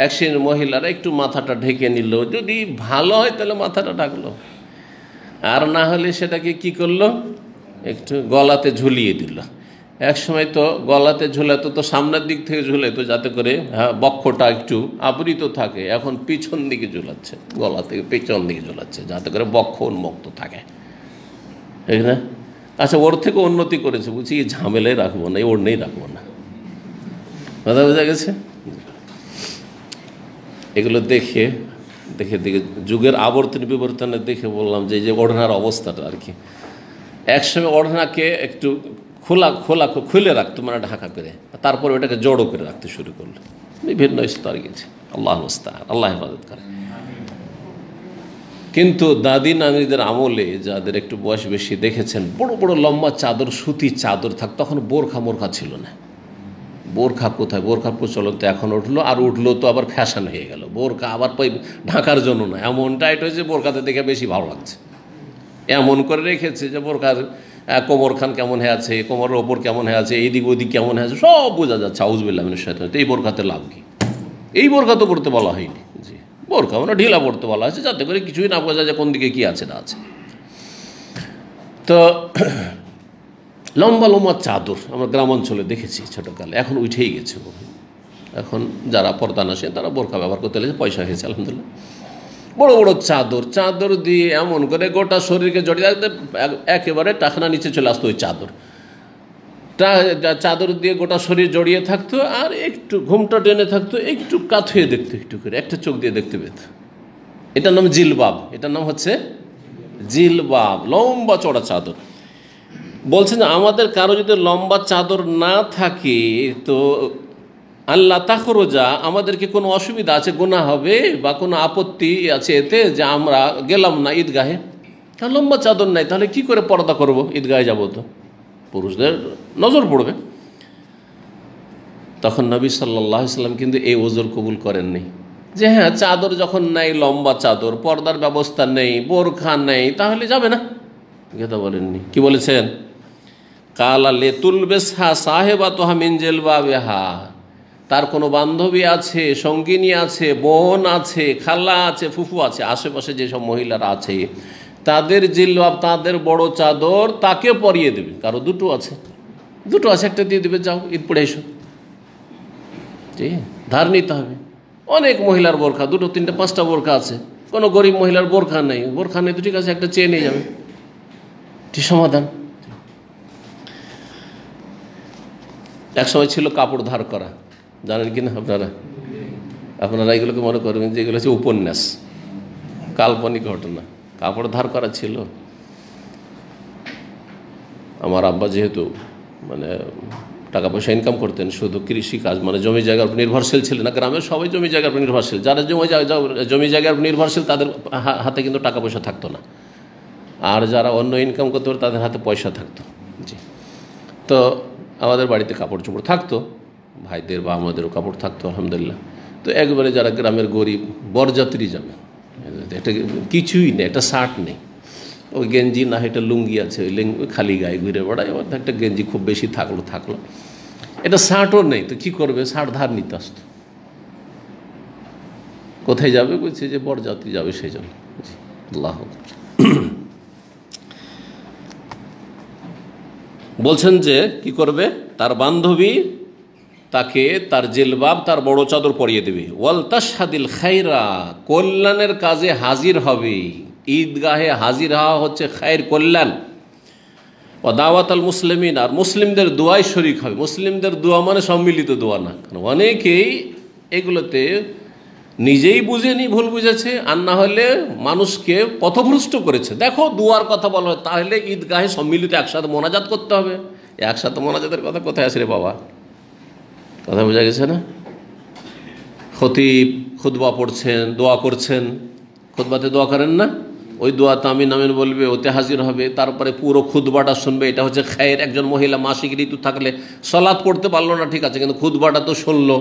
এক শ্রেণীর মহিলারা একটু মাথাটা ঢেকে নিল, যদি ভালো হয় তাহলে মাথাটা ঢাকলো, আর না হলে সেটাকে কি করলো? একটু গলাতে ঝুলিয়ে দিল। এক সময় তো গলাতে ঝুলাতো, তো সামনের দিক থেকে ঝুলাতো যাতে করে বক্ষটা একটু আবৃত থাকে, এখন পিছন দিকে ঝুলাচ্ছে, গলা থেকে পিছন দিকে ঝুলাচ্ছে যাতে করে বক্ষ উন্মুক্ত থাকে, ঠিক না? আচ্ছা, ওর থেকে উন্নতি করেছে, বুঝছি এই ঝামেলায় রাখবো না, এই ওড়নেই রাখবো না। কথা বোঝা গেছে? এগুলো দেখে দেখে দেখে যুগের আবর্তন বিবর্তনে দেখে বললাম যে এই যে ওড়নার অবস্থাটা আর কি। একসময় ওড়নাকে একটু খুলে রাখতো, মানে ঢাকা করে, তারপরে ওটাকে জড়ো করে রাখতে শুরু করলো। বিভিন্ন স্তর গেছে, আল্লাহ মুস্তাআন, আল্লাহ হেফাজত করে। কিন্তু দাদি নানিদের আমলে যাদের একটু বয়স বেশি দেখেছেন, বড় বড় লম্বা চাদর, সুতি চাদর থাকতো, তখন বোরখা মোরখা ছিল না। বোরখা কোথায়? বোরখার প্রচলন তো এখন উঠলো, আর উঠলো তো আবার ফ্যাশন হয়ে গেল। বোরখা আবার ঢাকার জন্য না, এমন টাইট হয়েছে বোরখাতে দেখে বেশি ভালো লাগছে, এমন করে রেখেছে যে বোরখার কোমরখান কেমন হয়ে আছে, কোমরের ওপর কেমন হয়ে আছে, এইদিক ওদিক কেমন হয়ে আছে, সব বোঝা যাচ্ছে। আউযুবিল্লাহি মিনাশ শাইতানির রাজিম। এই বোরখাতে লাভ কি? এই বোরখা তো পড়তে বলা হয়নি। জি, বোরখা মানে ঢিলা পড়তে বলা হয়েছে যাতে করে কিছুই না বোঝা যায় কোন দিকে কি আছে না আছে। তো লম্বা লম্বা চাদর আমরা গ্রাম অঞ্চলে দেখেছি ছোটোকালে, এখন উঠেই গেছে। এখন যারা পর্দা নাসেন তারা বোরখা ব্যবহার করতে লেগেছে, পয়সা হয়েছে আলহামদুলিল্লাহ। বড় বড় চাদর দিয়ে এমন করে গোটা শরীরকে জড়িয়ে একেবারে টাকনা নিচে চলে আসতো ওই চাদর দিয়ে গোটা শরীর জড়িয়ে থাকতো, আর একটু ঘুমটা টেনে থাকতো, একটু কাত হয়ে দেখতো, একটু করে একটা চোখ দিয়ে দেখতে পেত। এটার নাম জিলবাব, এটার নাম হচ্ছে জিলবাব, লম্বা চড়া চাদর। বলছেন আমাদের কারো যদি লম্বা চাদর না থাকে তো আল্লাহ তাখরুজা, আমাদেরকে কোনো অসুবিধা আছে, গুনাহ হবে বা কোনো আপত্তি আছে এতে যে আমরা গেলাম না ঈদগাহে? কারণ লম্বা চাদর নাই, তাহলে কি করে পর্দা করব? ঈদগাহে যাব তো পুরুষদের নজর পড়বে। তখন নবী সাল্লাল্লাহু আলাইহি সাল্লাম কিন্তু এই ওজর কবুল করেননি যে হ্যাঁ, চাদর যখন নাই, লম্বা চাদর, পর্দার ব্যবস্থা নেই, বোরখা নেই, তাহলে যাবে না, কথা বলেননি। কি বলেছেন? কালা লেতুলবেসহা সাহেবাতুহা মিন জিলবাবিহা, তার কোনো বান্ধবী আছে, সঙ্গিনী আছে, বোন আছে, খালা আছে, ফুফু আছে, আশেপাশে যেসব মহিলারা আছে তাদের জিলবাব, তাদের বড় চাদর তাকে পরিয়ে দেবে। কারো দুটো আছে, একটা দিয়ে দেবে, যাও ঈদ পড়ে এসো। জি, ধার নিতে হবে। অনেক মহিলার বোরখা, 2, 3, 5টা বোরখা আছে, কোনো গরিব মহিলার বোরখা নেই তো ঠিক আছে, একটা চেয়ে নিয়ে যাবে, ঠিক সমাধান। এক সময় ছিল কাপড় ধার করা, জানেন কি না আপনারা এগুলোকে মনে করবেন যে এগুলো হচ্ছে উপন্যাস, কাল্পনিক ঘটনা। কাপড় ধার করা ছিল। আমার আব্বা যেহেতু মানে টাকা পয়সা ইনকাম করতেন, শুধু কৃষিকাজ মানে জমি জায়গার উপর নির্ভরশীল ছিলেন না। গ্রামের সবাই জমি জায়গার উপর নির্ভরশীল, যারা জমি জায়গার উপর নির্ভরশীল তাদের হাতে কিন্তু টাকা পয়সা থাকতো না, আর যারা অন্য ইনকাম করতে পারে তাদের হাতে পয়সা থাকতো। জি, তো আমাদের বাড়িতে কাপড় চোপড় থাকতো, ভাইদের বা আমাদেরও কাপড় থাকতো আলহামদুলিল্লাহ। তো একবারে যারা গ্রামের গরিব বরযাত্রী যাবে, একটা কিছুই নেই, একটা শার্ট নেই, ওই গেঞ্জি না একটা লুঙ্গি আছে, ওই খালি গায়ে ঘুরে বেড়ায়, ওর একটা গেঞ্জি খুব বেশি থাকলো, এটা শার্টও নেই, তো কী করবে? শার্ট ধার নিতে আসতো। কোথায় যাবে? বলছে যে বরযাত্রী যাবে, সেই জন্য। আল্লাহ বলছেন যে কি করবে? তার বান্ধবী তাকে তার জিলবাব, তার বড় চাদর পরিয়ে দেবে। ওয়াল তাশহাদিল খায়রা, কল্যাণের কাজে হাজির হবে। ঈদগাহে হাজির হওয়া হচ্ছে খায়ের, কল্যাণ। ও দাওয়াত আল মুসলিমিন, আর মুসলিমদের দোয়ায় শরিক হবে। মুসলিমদের দোয়া মানে সম্মিলিত দোয়া না, কারণ অনেকেই এগুলোতে নিজেই বুঝেনি, ভুল বুঝেছে, আর না হলে মানুষকে পথভ্রষ্ট করেছে। দেখো দুয়ার কথা বলা হয়, তাহলে ঈদগাহে সম্মিলিত একসাথে মোনাজাত করতে হবে। একসাথে মোনাজাতের কথা কোথায় আসে রে বাবা? কথা বোঝা গেছে না? খতিব খুতবা পড়ছেন, দোয়া করছেন, খুতবাতে দোয়া করেন না? ওই দোয়াতে আমিন আমিন বলবে, ওতে হাজির হবে, তারপরে পুরো খুতবাটা শুনবে। এটা হচ্ছে খায়ের। একজন মহিলা মাসিক ঋতু থাকলে সালাত পড়তে পারলো না, ঠিক আছে, কিন্তু খুতবাটা তো শুনলো,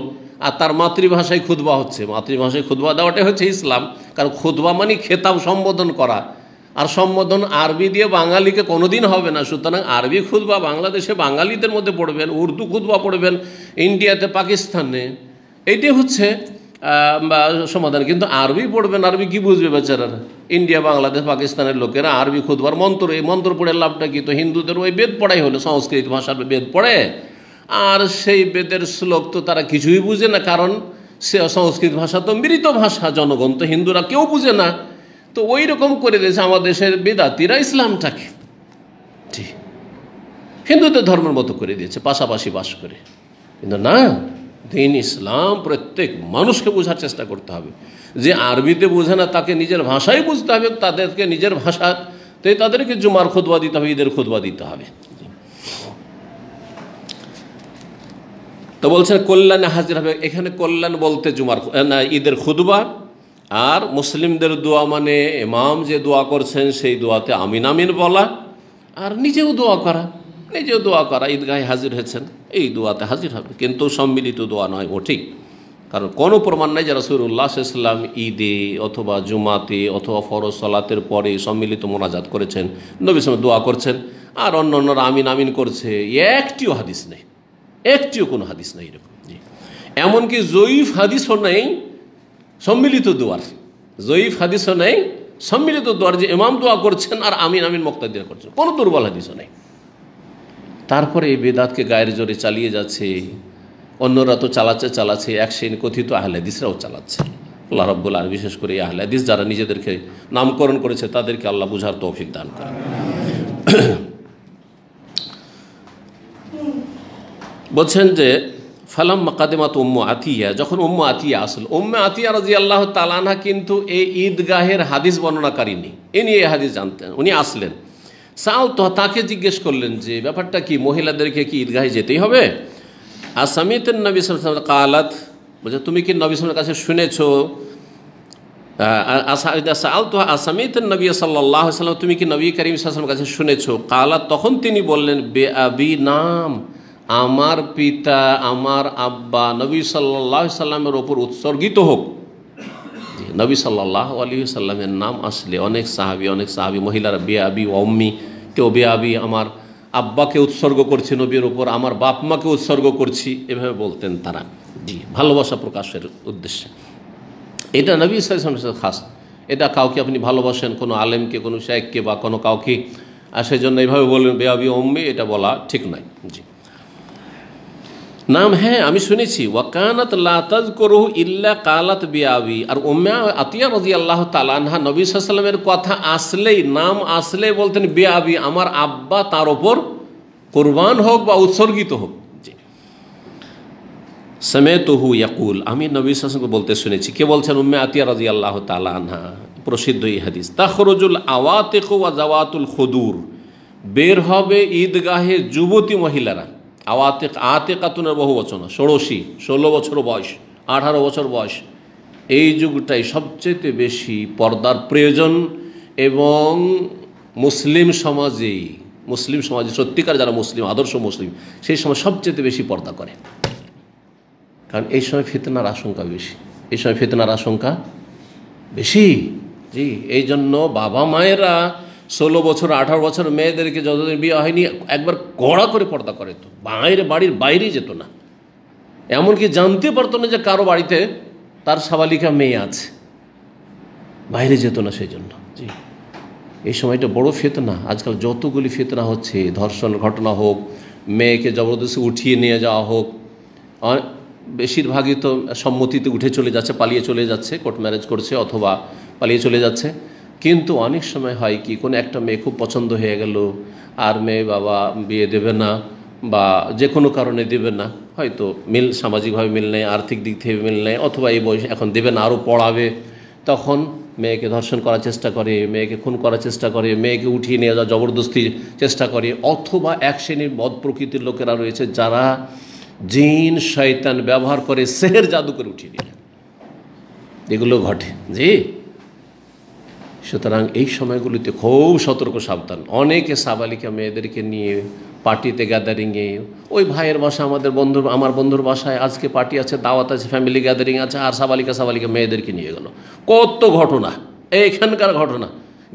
আর তার মাতৃভাষায় খুতবা হচ্ছে। মাতৃভাষায় খুতবা দেওয়াটাই হচ্ছে ইসলাম। কারণ খুতবা মানে খেতাব, সম্বোধন করা, আর সম্বোধন আরবি দিয়ে বাঙালিকে কোনোদিন হবে না। সুতরাং আরবি খুতবা বাংলাদেশে বাঙালিদের মধ্যে পড়বেন, উর্দু খুতবা পড়বেন ইন্ডিয়াতে, পাকিস্তানে, এইটাই হচ্ছে সমাধান। কিন্তু আরবি পড়বেন, আরবি কি বুঝবে বেচারারা? ইন্ডিয়া, বাংলাদেশ, পাকিস্তানের লোকেরা আরবি খুতবার মন্ত্র, এই মন্ত্র পড়ে লাভটা কি? তো হিন্দুদের ওই বেদ পড়াই হলো, সংস্কৃত ভাষার বেদ পড়ে, আর সেই বেদের শ্লোক তো তারা কিছুই বুঝে না, কারণ সে সংস্কৃত ভাষা তো মৃত ভাষা, জনগণ তো হিন্দুরা কেউ বুঝে না। তো ওই রকম করে দিয়েছে আমাদের দেশের বেদাতিরা ইসলামটাকে। জি, হিন্দুদের ধর্মের মতো করে দিয়েছে, পাশাপাশি বাস করে। কিন্তু না, দিন ইসলাম প্রত্যেক মানুষকে বোঝার চেষ্টা করতে হবে। যে আরবিতে বোঝে না তাকে নিজের ভাষাই বুঝতে হবে, তাদেরকে নিজের ভাষাতে তাদেরকে জুমার খুতবা দিতে হবে, ঈদের খুতবা দিতে হবে। তো বলছেন কল্যাণে হাজির হবে। এখানে কল্যাণ বলতে জুমার না, ঈদের খুতবা, আর মুসলিমদের দোয়া মানে ইমাম যে দোয়া করছেন সেই দোয়াতে আমিন আমিন বলা, আর নিজেও দোয়া করা। ঈদগাহে হাজির হয়েছেন, এই দোয়াতে হাজির হবে, কিন্তু সম্মিলিত দোয়া নয়। ও ঠিক, কারণ কোনো প্রমাণ নাই যে রাসূলুল্লাহ সাল্লাল্লাহু আলাইহি ওয়াসাল্লাম ঈদে অথবা জুমাতে অথবা ফরজ সালাতের পরে সম্মিলিত মোনাজাত করেছেন, নবী সাল্লাল্লাহু আলাইহি ওয়াসাল্লাম দোয়া করছেন, আর অন্যরা আমিন আমিন করছে। একটিও হাদিস নেই, একটিও কোনো হাদিস নেই এরকম। এমনকি জয়ীফ হাদিসও নেই সম্মিলিত দোয়ার, জয়ীফ হাদিসও নেই সম্মিলিত দোয়ার, যে ইমাম দোয়া করছেন আর আমিন আমিন মুক্তাদিরা করছেন, কোনো দুর্বল হাদিসও নেই। তারপরে এই বেদাতকে গায়ের জোরে চালিয়ে যাচ্ছে, অন্যরা তো চালাচ্ছে, এক শ্রেণী কথিত আহলে হাদিসরাও চালাচ্ছে। আল্লাহ রাব্বুল আলামিন বিশেষ করে আহলে হাদিস যারা নিজেদেরকে নামকরণ করেছে তাদেরকে আল্লাহ বুঝার তৌফিক দান করেন। বলছেন যে ফালাম্মা কাদিমাত উম্মু আতিয়া, যখন উম্মু আতিয়া আসল, উম্মু আতিয়া রাদিয়াল্লাহু তাআলা আনহা কিন্তু এই ঈদগাহের হাদিস বর্ণনাকারী নেই, ইনি এই হাদিস জানতেন। উনি আসলেন, সাল তো তাকে জিজ্ঞেস করলেন যে ব্যাপারটা কি, মহিলাদেরকে কি ঈদগাহে যেতেই হবে? আসামিতেন নবী সাল্লাল্লাহু আলাইহি ওয়াসাল্লাম কালাত, বলছে তুমি কি নবী সাল্লাল্লাহু আলাইহি ওয়াসাল্লামের কাছে শুনেছো? সাল তো আসামিতেন নবী সাল্লাল্লাহু আলাইহি ওয়াসাল্লাম, তুমি কি নবী করিম সাল্লাল্লাহু আলাইহি ওয়াসাল্লামের কাছে শুনেছো? কালাত, তখন তিনি বললেন, বে আবি, নাম, আমার পিতা, আমার আব্বা নবী সাল্লাল্লাহু আলাইহি ওয়াসাল্লামের ওপর উৎসর্গিত হোক। নবী সাল্লাল্লাহু আলাইহি ওয়াসাল্লামের নাম আসলে অনেক সাহাবী মহিলারা বে আবি ওয়া উম্মি, কেউ বে আবি আমার আব্বাকে উৎসর্গ করছি নবীর ওপর, আমার বাপ মাকে উৎসর্গ করছি, এভাবে বলতেন তারা। জি, ভালোবাসা প্রকাশের উদ্দেশ্যে। এটা নবী সাল্লাল্লাহু আলাইহি ওয়াসাল্লামের খাস। এটা কাউকে আপনি ভালোবাসেন, কোনো আলেমকে, কোনো শাইখকে বা কোনো কাউকে, আর সেই জন্য এইভাবে বললেন বে আবি উম্মি, এটা বলা ঠিক নয়। জি, নাম, হ্যাঁ আমি শুনেছি। ওয়াকানাত লা তাযকুরুহু ইল্লা কালাত বিআবি। আর উম্মে আতিয়া রাদিয়াল্লাহু তাআলা আনহা নবী সাল্লাল্লাহু আলাইহি ওয়াসাল্লামের কথা আসলেই, নাম আসলেই বলতেন বিআবি, আমার আব্বা তার ওপর কুরবান হোক বা উৎসর্গিত হোক। জি, সামিতুহু ইয়াকুল, আমি নবী সাল্লাল্লাহু আলাইহি ওয়াসাল্লামকে বলতে শুনেছি। কে বলছেন? উম্মে আতিয়া রাদিয়াল্লাহু তাআলা আনহা, প্রসিদ্ধ এই হাদিস। তাখরুজুল আওয়াতিকু ওয়া যাওয়াতুল খুদুর, বের হবে ঈদগাহে যুবতী মহিলারা। আওয়াতিক, আতিকাতুনের বহু বচন, ষোড়শী, 16 বছর বয়স, 18 বছর বয়স, এই যুগটাই সবচেয়ে বেশি পর্দার প্রয়োজন। এবং মুসলিম সমাজে সত্যিকার যারা মুসলিম, আদর্শ মুসলিম, সেই সময় সবচেয়ে বেশি পর্দা করে। কারণ এই সময় ফিতনার আশঙ্কা বেশি, বেশি। জি, এই জন্য বাবা মায়েরা 16 বছর 18 বছর মেয়েদেরকে যতদিন বিয়ে হয়নি একবার কড়া করে পর্দা করে, তো বাড়ির বাইরেই যেত না। এমনকি জানতে পারতো না যে কারো বাড়িতে তার সাবালিকা মেয়ে আছে, বাইরে যেত না সেই জন্য। জি, এই সময়টা বড় ফিতনা। আজকাল যতগুলি ফিতনা হচ্ছে, ধর্ষণের ঘটনা হোক, মেয়েকে জবরদস্তি উঠিয়ে নিয়ে যাওয়া হোক, বেশিরভাগই তো সম্মতিতে উঠে চলে যাচ্ছে, পালিয়ে চলে যাচ্ছে, কোর্ট ম্যারেজ করছে অথবা পালিয়ে চলে যাচ্ছে। কিন্তু অনেক সময় হয় কি, কোনো একটা মেয়ে খুব পছন্দ হয়ে গেল, আর মেয়ে বাবা বিয়ে দেবে না বা যে কোনো কারণে দেবে না, হয়তো সামাজিকভাবে মিল নেই, আর্থিক দিক থেকে মিল নেই, অথবা এই বয়স এখন দেবে না, আরও পড়াবে, তখন মেয়েকে ধর্ষণ করার চেষ্টা করে, মেয়েকে খুন করার চেষ্টা করে, মেয়েকে উঠিয়ে নিয়ে যাওয়া জবরদস্তি চেষ্টা করে। অথবা এক শ্রেণীর বদ প্রকৃতির লোকেরা রয়েছে যারা জিন শয়তান ব্যবহার করে সেহের জাদু করে উঠিয়ে নিয়ে যায়, এগুলো ঘটে। জি, সুতরাং এই সময়গুলিতে খুব সতর্ক সাবধান। অনেকে সাবালিকা মেয়েদেরকে নিয়ে পার্টিতে, গ্যাদারিংয়ে, ওই ভাইয়ের বাসা, আমার বন্ধুর বাসায় আজকে পার্টি আছে, দাওয়াত আছে, ফ্যামিলি গ্যাদারিং আছে, আর সাবালিকা মেয়েদেরকে নিয়ে গেল। কত ঘটনা, এইখানকার ঘটনা।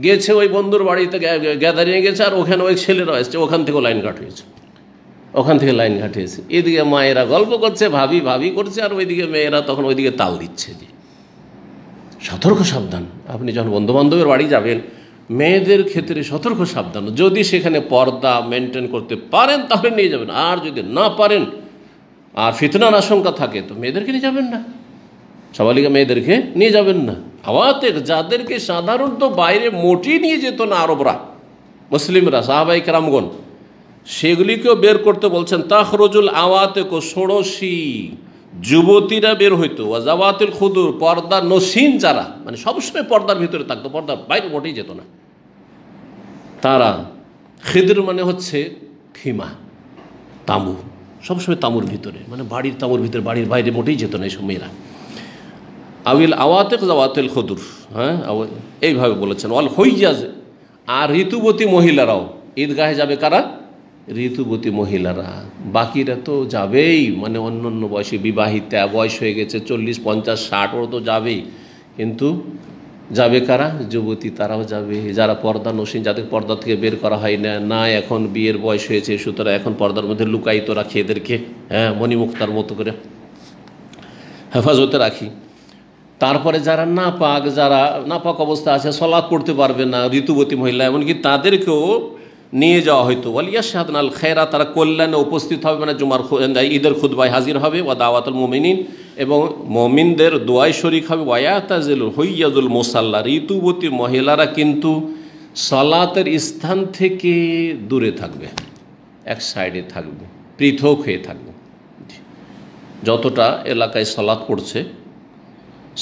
গেছে ওই বন্ধুর বাড়িতে গ্যাদারিংয়ে গেছে, আর ওখানে ওই ছেলেরা এসছে, ওখান থেকে লাইন ঘাটিয়েছে। এদিকে মায়েরা গল্প করছে, ভাবি করছে, আর ওইদিকে মেয়েরা তখন ওইদিকে তাল দিচ্ছে। যে সতর্ক সাবধান, আপনি যখন বন্ধুবান্ধবের বাড়ি যাবেন, মেয়েদের ক্ষেত্রে সতর্ক সাবধান। যদি সেখানে পর্দা মেনটেন করতে পারেন তাহলে নিয়ে যাবেন, আর যদি না পারেন আর ফিতনার আশঙ্কা থাকে তো মেয়েদেরকে নিয়ে যাবেন না, সাবালিকা মেয়েদেরকে নিয়ে যাবেন না। আওয়াতেক, যাদেরকে সাধারণত বাইরে মোটেই নিয়ে যেত না আরবরা, মুসলিমরা, সাহাবায়ে কেরামগণ, সেগুলিকেও বের করতে বলছেন। তাখরুজুল আওয়াতেক, ষোড়শী যুবতীরা বের হইতো, ওয়াজাওয়াতুল খুদুর, পর্দা নসীন যারা, মানে সবসময় পর্দার ভিতরে থাকতো, পর্দার বাইরে মোটেই যেত না তারা। খিদর মানে হচ্ছে খিমা, তাঁবু, সবসময় তাঁবুর ভিতরে, মানে বাড়ির তাঁবুর ভিতরে, বাড়ির বাইরে মোটেই যেত না এইসব মেয়েরা। আউল আওয়াতিক জাওয়াতুল খুদুর, হ্যাঁ এইভাবে বলেছেন। ওয়াল হুইয়াজ, আর ঋতুবতী মহিলারাও ঈদগাহে যাবে। কারা? ঋতুবতী মহিলারা। বাকিরা তো যাবেই, মানে অন্য বয়সে বিবাহিতা, বয়স হয়ে গেছে 40, 50, 60, ওরা তো যাবেই। কিন্তু যাবে কারা? যুবতী, তারাও যাবে। যারা পর্দা নসীন, যাদের পর্দা থেকে বের করা হয় না, এখন বিয়ের বয়স হয়েছে, সুতরাং এখন পর্দার মধ্যে লুকায়িত রাখি এদেরকে, হ্যাঁ মণিমুক্তার মতো করে হেফাজতে রাখি। তারপরে যারা নাপাক অবস্থা আছে, সলাৎ পড়তে পারবে না, ঋতুবতী মহিলা, এমনকি তাদেরকেও নিয়ে যাওয়া হয়তো। ওয়ালিয়া শাহাদান আল খায়রা, তারা কল্যাণে উপস্থিত হবে, মানে ঈদের খুতবায় হাজির হবে। ওয়া দাওয়াতুল মুমিনিন, এবং মুমিনদের দোয়ায় শরিক হবে। ওয়ায়াতাজিল হুইয়াজুল মুসাল্লা, ঋতুবতী মহিলারা কিন্তু সালাতের স্থান থেকে দূরে থাকবে, এক সাইডে থাকবে, পৃথক হয়ে থাকবে। যতটা এলাকায় সালাত পড়ছে,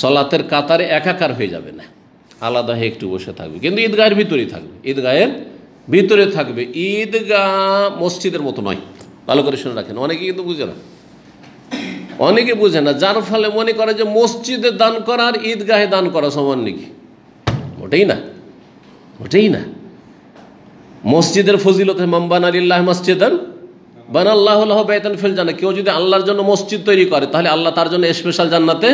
সালাতের কাতারে একাকার হয়ে যাবে না, আলাদা হয়ে একটু বসে থাকবে, কিন্তু ঈদগাহের ভিতরেই থাকবে, ঈদগাহের ভিতরে থাকবে। ঈদগাহ মসজিদের মতো নয়, ভালো করে শুনে রাখেন। অনেকে কিন্তু বুঝে না, যার ফলে মনে করে যে মসজিদে দান করা আর ঈদগাহে দান করা সমান নাকি। মোটেই না। মসজিদের ফজিলত, মান বানা লিল্লাহি মসজিদান বানাল্লাহু লাহু বাইতান ফিল জান্নাহ, কেউ যদি আল্লাহর জন্য মসজিদ তৈরি করে তাহলে আল্লাহ তার জন্য স্পেশাল জান্নাতে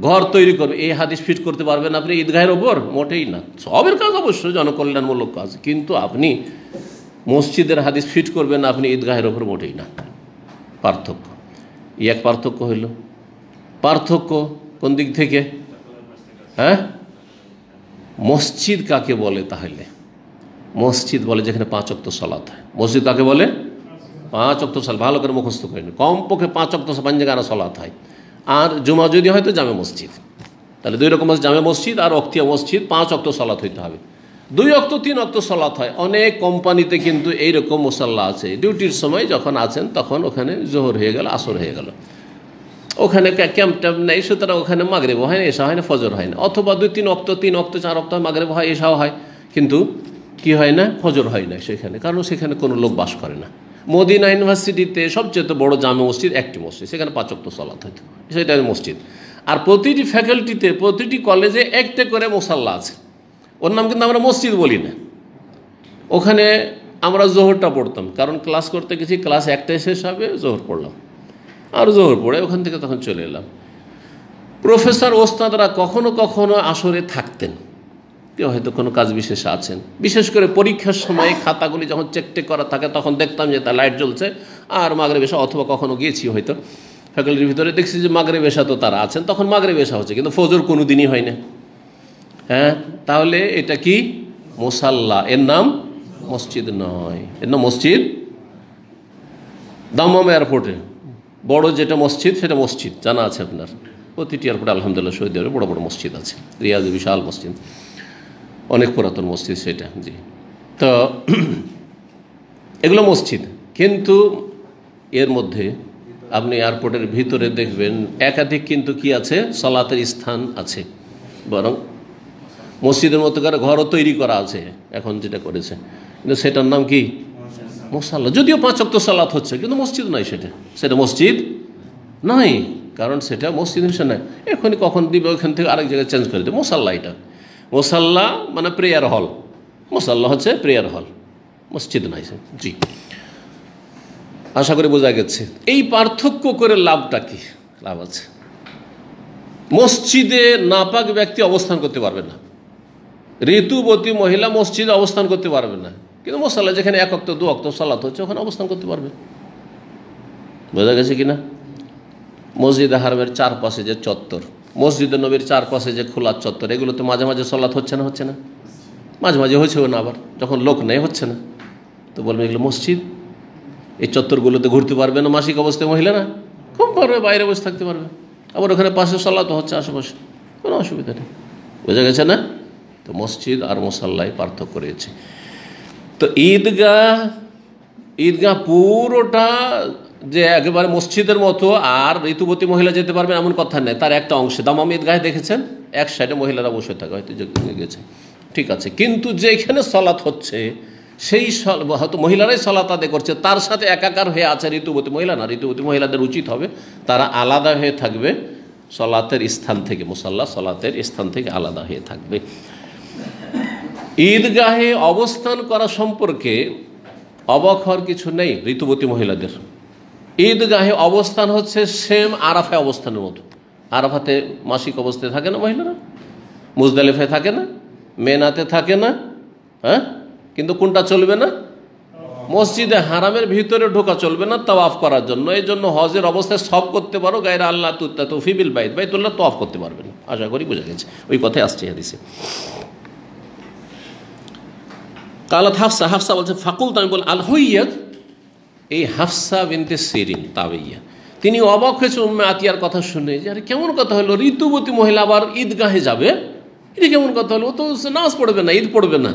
ঘর তৈরি করবে। এই হাদিস ফিট করতে পারবেন আপনি ঈদগাহের ওপর? মোটেই না। সবের কাজ অবশ্যই জনকল্যাণমূলক কাজ, কিন্তু আপনি মসজিদের হাদিস ফিট করবেন আপনি ঈদগাহের ওপর? মোটেই না। পার্থক্য, এক পার্থক্য হইল। পার্থক্য কোন দিক থেকে? হ্যাঁ, মসজিদ কাকে বলে? তাহলে মসজিদ বলে যেখানে 5 ওয়াক্ত সালাত হয়। মসজিদ কাকে বলে? 5 ওয়াক্ত সালাত ভালো করে মুখস্থ করে নিন, কমপক্ষে 5 ওয়াক্ত পাঞ্জাগানা সালাত হয়। আর জুমা যদি হয় তো জামে মসজিদ, তাহলে 2 রকম জামে মসজিদ আর অক্তিয়া মসজিদ, 5 ওয়াক্ত সালাত হইতে হবে। 2 ওয়াক্ত 3 ওয়াক্ত সালাত হয়। অনেক কোম্পানিতে কিন্তু এইরকম মুসাল্লা আছে, ডিউটির সময় যখন আছেন তখন ওখানে জোহর হয়ে গেল, আসর হয়ে গেল, ওখানে ক্যাম্প ট্যাম্প নেই, সুতরাং ওখানে মাগরিব হয় না, এশা হয় না, ফজর হয় না। অথবা 2-3 ওয়াক্ত 3 ওয়াক্ত 4 ওয়াক্ত মাগরিব হয়, এশাও হয়, কিন্তু কি হয় না, ফজর হয় না সেখানে, কারণ সেখানে কোনো লোক বাস করে না। মদিনা ইউনিভার্সিটিতে সবচেয়ে বড় জামে মসজিদ একটি মসজিদ, সেখানে 5 ওয়াক্ত সালাত হইতো, সেটা মসজিদ। আর প্রতিটি ফ্যাকাল্টিতে, প্রতিটি কলেজে একটা করে মুসাল্লা আছে, ওর নাম কিন্তু আমরা মসজিদ বলি না। ওখানে আমরা জোহরটা পড়তাম, কারণ ক্লাস করতে গেছি, ক্লাস 1টায় শেষ হবে, জোহর পড়লাম, আর জোহর পড়ে ওখান থেকে তখন চলে এলাম। প্রফেসর ওস্তাদরা কখনো কখনো আসরে থাকতেন, কেউ হয়তো কোনো কাজ বিশেষে আছেন। বিশেষ করে পরীক্ষার সময় খাতাগুলি যখন চেক করা থাকে তখন দেখতাম যে তার লাইট জ্বলছে আর মাগরিব এশা, অথবা কখনো গিয়েছি হয়তো ফ্যাকাল্টির ভিতরে, দেখছি যে মাগরিব এশা তো তারা আছেন, তখন মাগরিব এশা হচ্ছে, কিন্তু ফজর কোনো দিনই হয় না। হ্যাঁ, তাহলে এটা কি মুসাল্লা, এর নাম মসজিদ নয়, এর নাম মসজিদ। দাম্মাম এয়ারপোর্টে বড় যেটা মসজিদ সেটা মসজিদ, জানা আছে আপনার, প্রতিটি এয়ারপোর্টে আলহামদুলিল্লাহ সৌদি আরবে বড় বড় মসজিদ আছে। রিয়াজে বিশাল মসজিদ, অনেক পুরাতন মসজিদ সেটা, জি। তো এগুলো মসজিদ, কিন্তু এর মধ্যে আপনি এয়ারপোর্টের ভিতরে দেখবেন একাধিক কিন্তু কি আছে, সালাতের স্থান আছে, বরং মসজিদের মতো করে ঘরও তৈরি করা আছে এখন যেটা করেছে, কিন্তু সেটার নাম কি মুসাল্লা। যদিও 5 ওয়াক্ত সালাত হচ্ছে, কিন্তু মসজিদ নয়, সেটা মসজিদ নয়, কারণ সেটা মসজিদ হিসেবে নয়। এখনই কখন দিবে ওইখান থেকে আরেক জায়গায় চেঞ্জ করে দেবে। মুসাল্লা, এটা মুসাল্লা মানে প্রেয়ার হল, মুসাল্লা হচ্ছে প্রেয়ার হল, মসজিদ নয়। জি, আশা করি বোঝা গেছে। এই পার্থক্য করে লাভটা কি? লাভ আছে। মসজিদে নাপাক ব্যক্তি অবস্থান করতে পারবে না, ঋতুবতী মহিলা মসজিদে অবস্থান করতে পারবে না, কিন্তু মুসাল্লা যেখানে 1 ওয়াক্ত 2 ওয়াক্ত সালাত হচ্ছে ওখানে অবস্থান করতে পারবে। বোঝা গেছে কিনা? মসজিদে হারামের চারপাশে যে চত্বর, মসজিদে নবীর চারপাশে যে খোলা চত্বর, এগুলোতে মাঝে মাঝে সালাত হচ্ছে না? হচ্ছে না, মাঝে মাঝে হয়েছেও না, আবার যখন লোক নেই হচ্ছে না, তো বলবে এগুলো মসজিদ। এই চত্বরগুলোতে ঘুরতে পারবে না মাসিক অবস্থায় মহিলারা, খুব পারবে, বাইরে বসে থাকতে পারবে, আবার ওখানে পাশে সালাত হচ্ছে আশেপাশে, কোনো অসুবিধা নেই। বোঝা গেছে না? তো মসজিদ আর মুসাল্লায় পার্থক্য রয়েছে। তো ঈদগাহ পুরোটা যে একেবারে মসজিদের মতো আর ঋতুবতী মহিলা যেতে পারবে এমন কথা নেই, তার একটা অংশে। দামাম ঈদগাহে দেখেছেন এক সাইডে মহিলারা বসে থাকে, হয়তো গেছে, ঠিক আছে, কিন্তু যেখানে সালাত হচ্ছে সেই হয়তো মহিলারাই সালাত আদায় করছে, তার সাথে একাকার হয়ে আছে ঋতুবতী মহিলা না। ঋতুবতী মহিলাদের উচিত হবে তারা আলাদা হয়ে থাকবে সালাতের স্থান থেকে, মুসাল্লা সালাতের স্থান থেকে আলাদা হয়ে থাকবে। ঈদগাহে অবস্থান করা সম্পর্কে অবাক হওয়ার কিছু নেই ঋতুবতী মহিলাদের। ঈদগাহে অবস্থান হচ্ছে সেম আরাফায় অবস্থানের মতো। আরাফাতে মাসিক অবস্থায় থাকে না মহিলারা, মুজদালিফায় থাকে না, মেনাতে থাকে না, হ্যাঁ, কিন্তু কোনটা চলবে না? মসজিদে হারামের ভিতরে ঢোকা চলবে না তাওয়াফ করার জন্য। এই জন্য হজের অবস্থায় সব করতে পারো, গায়রা আল্লাহ তুফিবিল বাইতুল্লাহ তাওয়াফ করতে পারবে না। আশা করি বোঝা গেছে, ওই কথাই আসছে হাদিসে। কালাত হাফসা, হাফসা বলছে ফাকুল, আমি বল আল হুইয়াত, এই হাফসা বিনতে সিরিন তাবেইয়া, তিনি অবাক হয়েছে উম্মে আতিয়ার কথা শুনে, যে আরে কেমন কথা হলো, ঋতুবতী মহিলা আবার ঈদগাহে যাবে, এটা কেমন কথা হলো, ও তো নামাজ পড়বে না, ঈদ পড়বে না,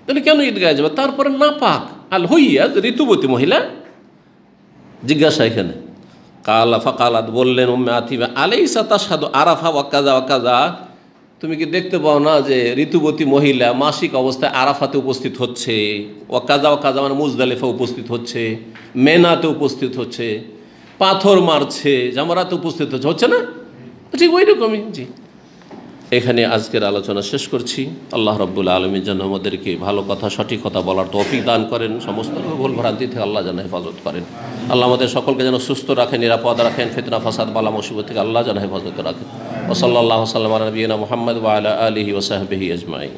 তাহলে কেন ঈদগাহে যাবে? তারপরে নাপাক, আল হুইয়াত ঋতুবতী মহিলা। জিজ্ঞাসা এখানে কালা ফাকালাত, বললেন উম্মে আতিয়া আলাইসা তাশহাদু আরাফা ওয়া কাযা ওয়া কাযা, তুমি কি দেখতে পাও না যে ঋতুবতী মহিলা মাসিক অবস্থায় আরাফাতে উপস্থিত হচ্ছে, ওয়াকাজা ওয়াকাজা মানে মুজদালিফা উপস্থিত হচ্ছে, মেনাতে উপস্থিত হচ্ছে, পাথর মারছে, জামারাতে উপস্থিত হচ্ছে না? ঠিক ওই রকমই। জি, এখানে আজকের আলোচনা শেষ করছি। আল্লাহ রাব্বুল আলামিন যেন আমাদেরকে ভালো কথা, সঠিক কথা বলার তৌফিক দান করেন, সমস্ত ভুল ভ্রান্তি থেকে আল্লাহ যেন হেফাজত করেন। আল্লাহ আমাদের সকলকে যেন সুস্থ রাখেন, নিরাপদ রাখেন, ফিতনা ফাসাদ বালা মুসিবত থেকে আল্লাহ যেন হেফাজত রাখেন। ওয়া সাল্লাল্লাহু সাল্লাম আলা নবিয়িনা মুহাম্মদ ওয়া আলা আলিহি ওয়া সাহবিহি আজমাইন।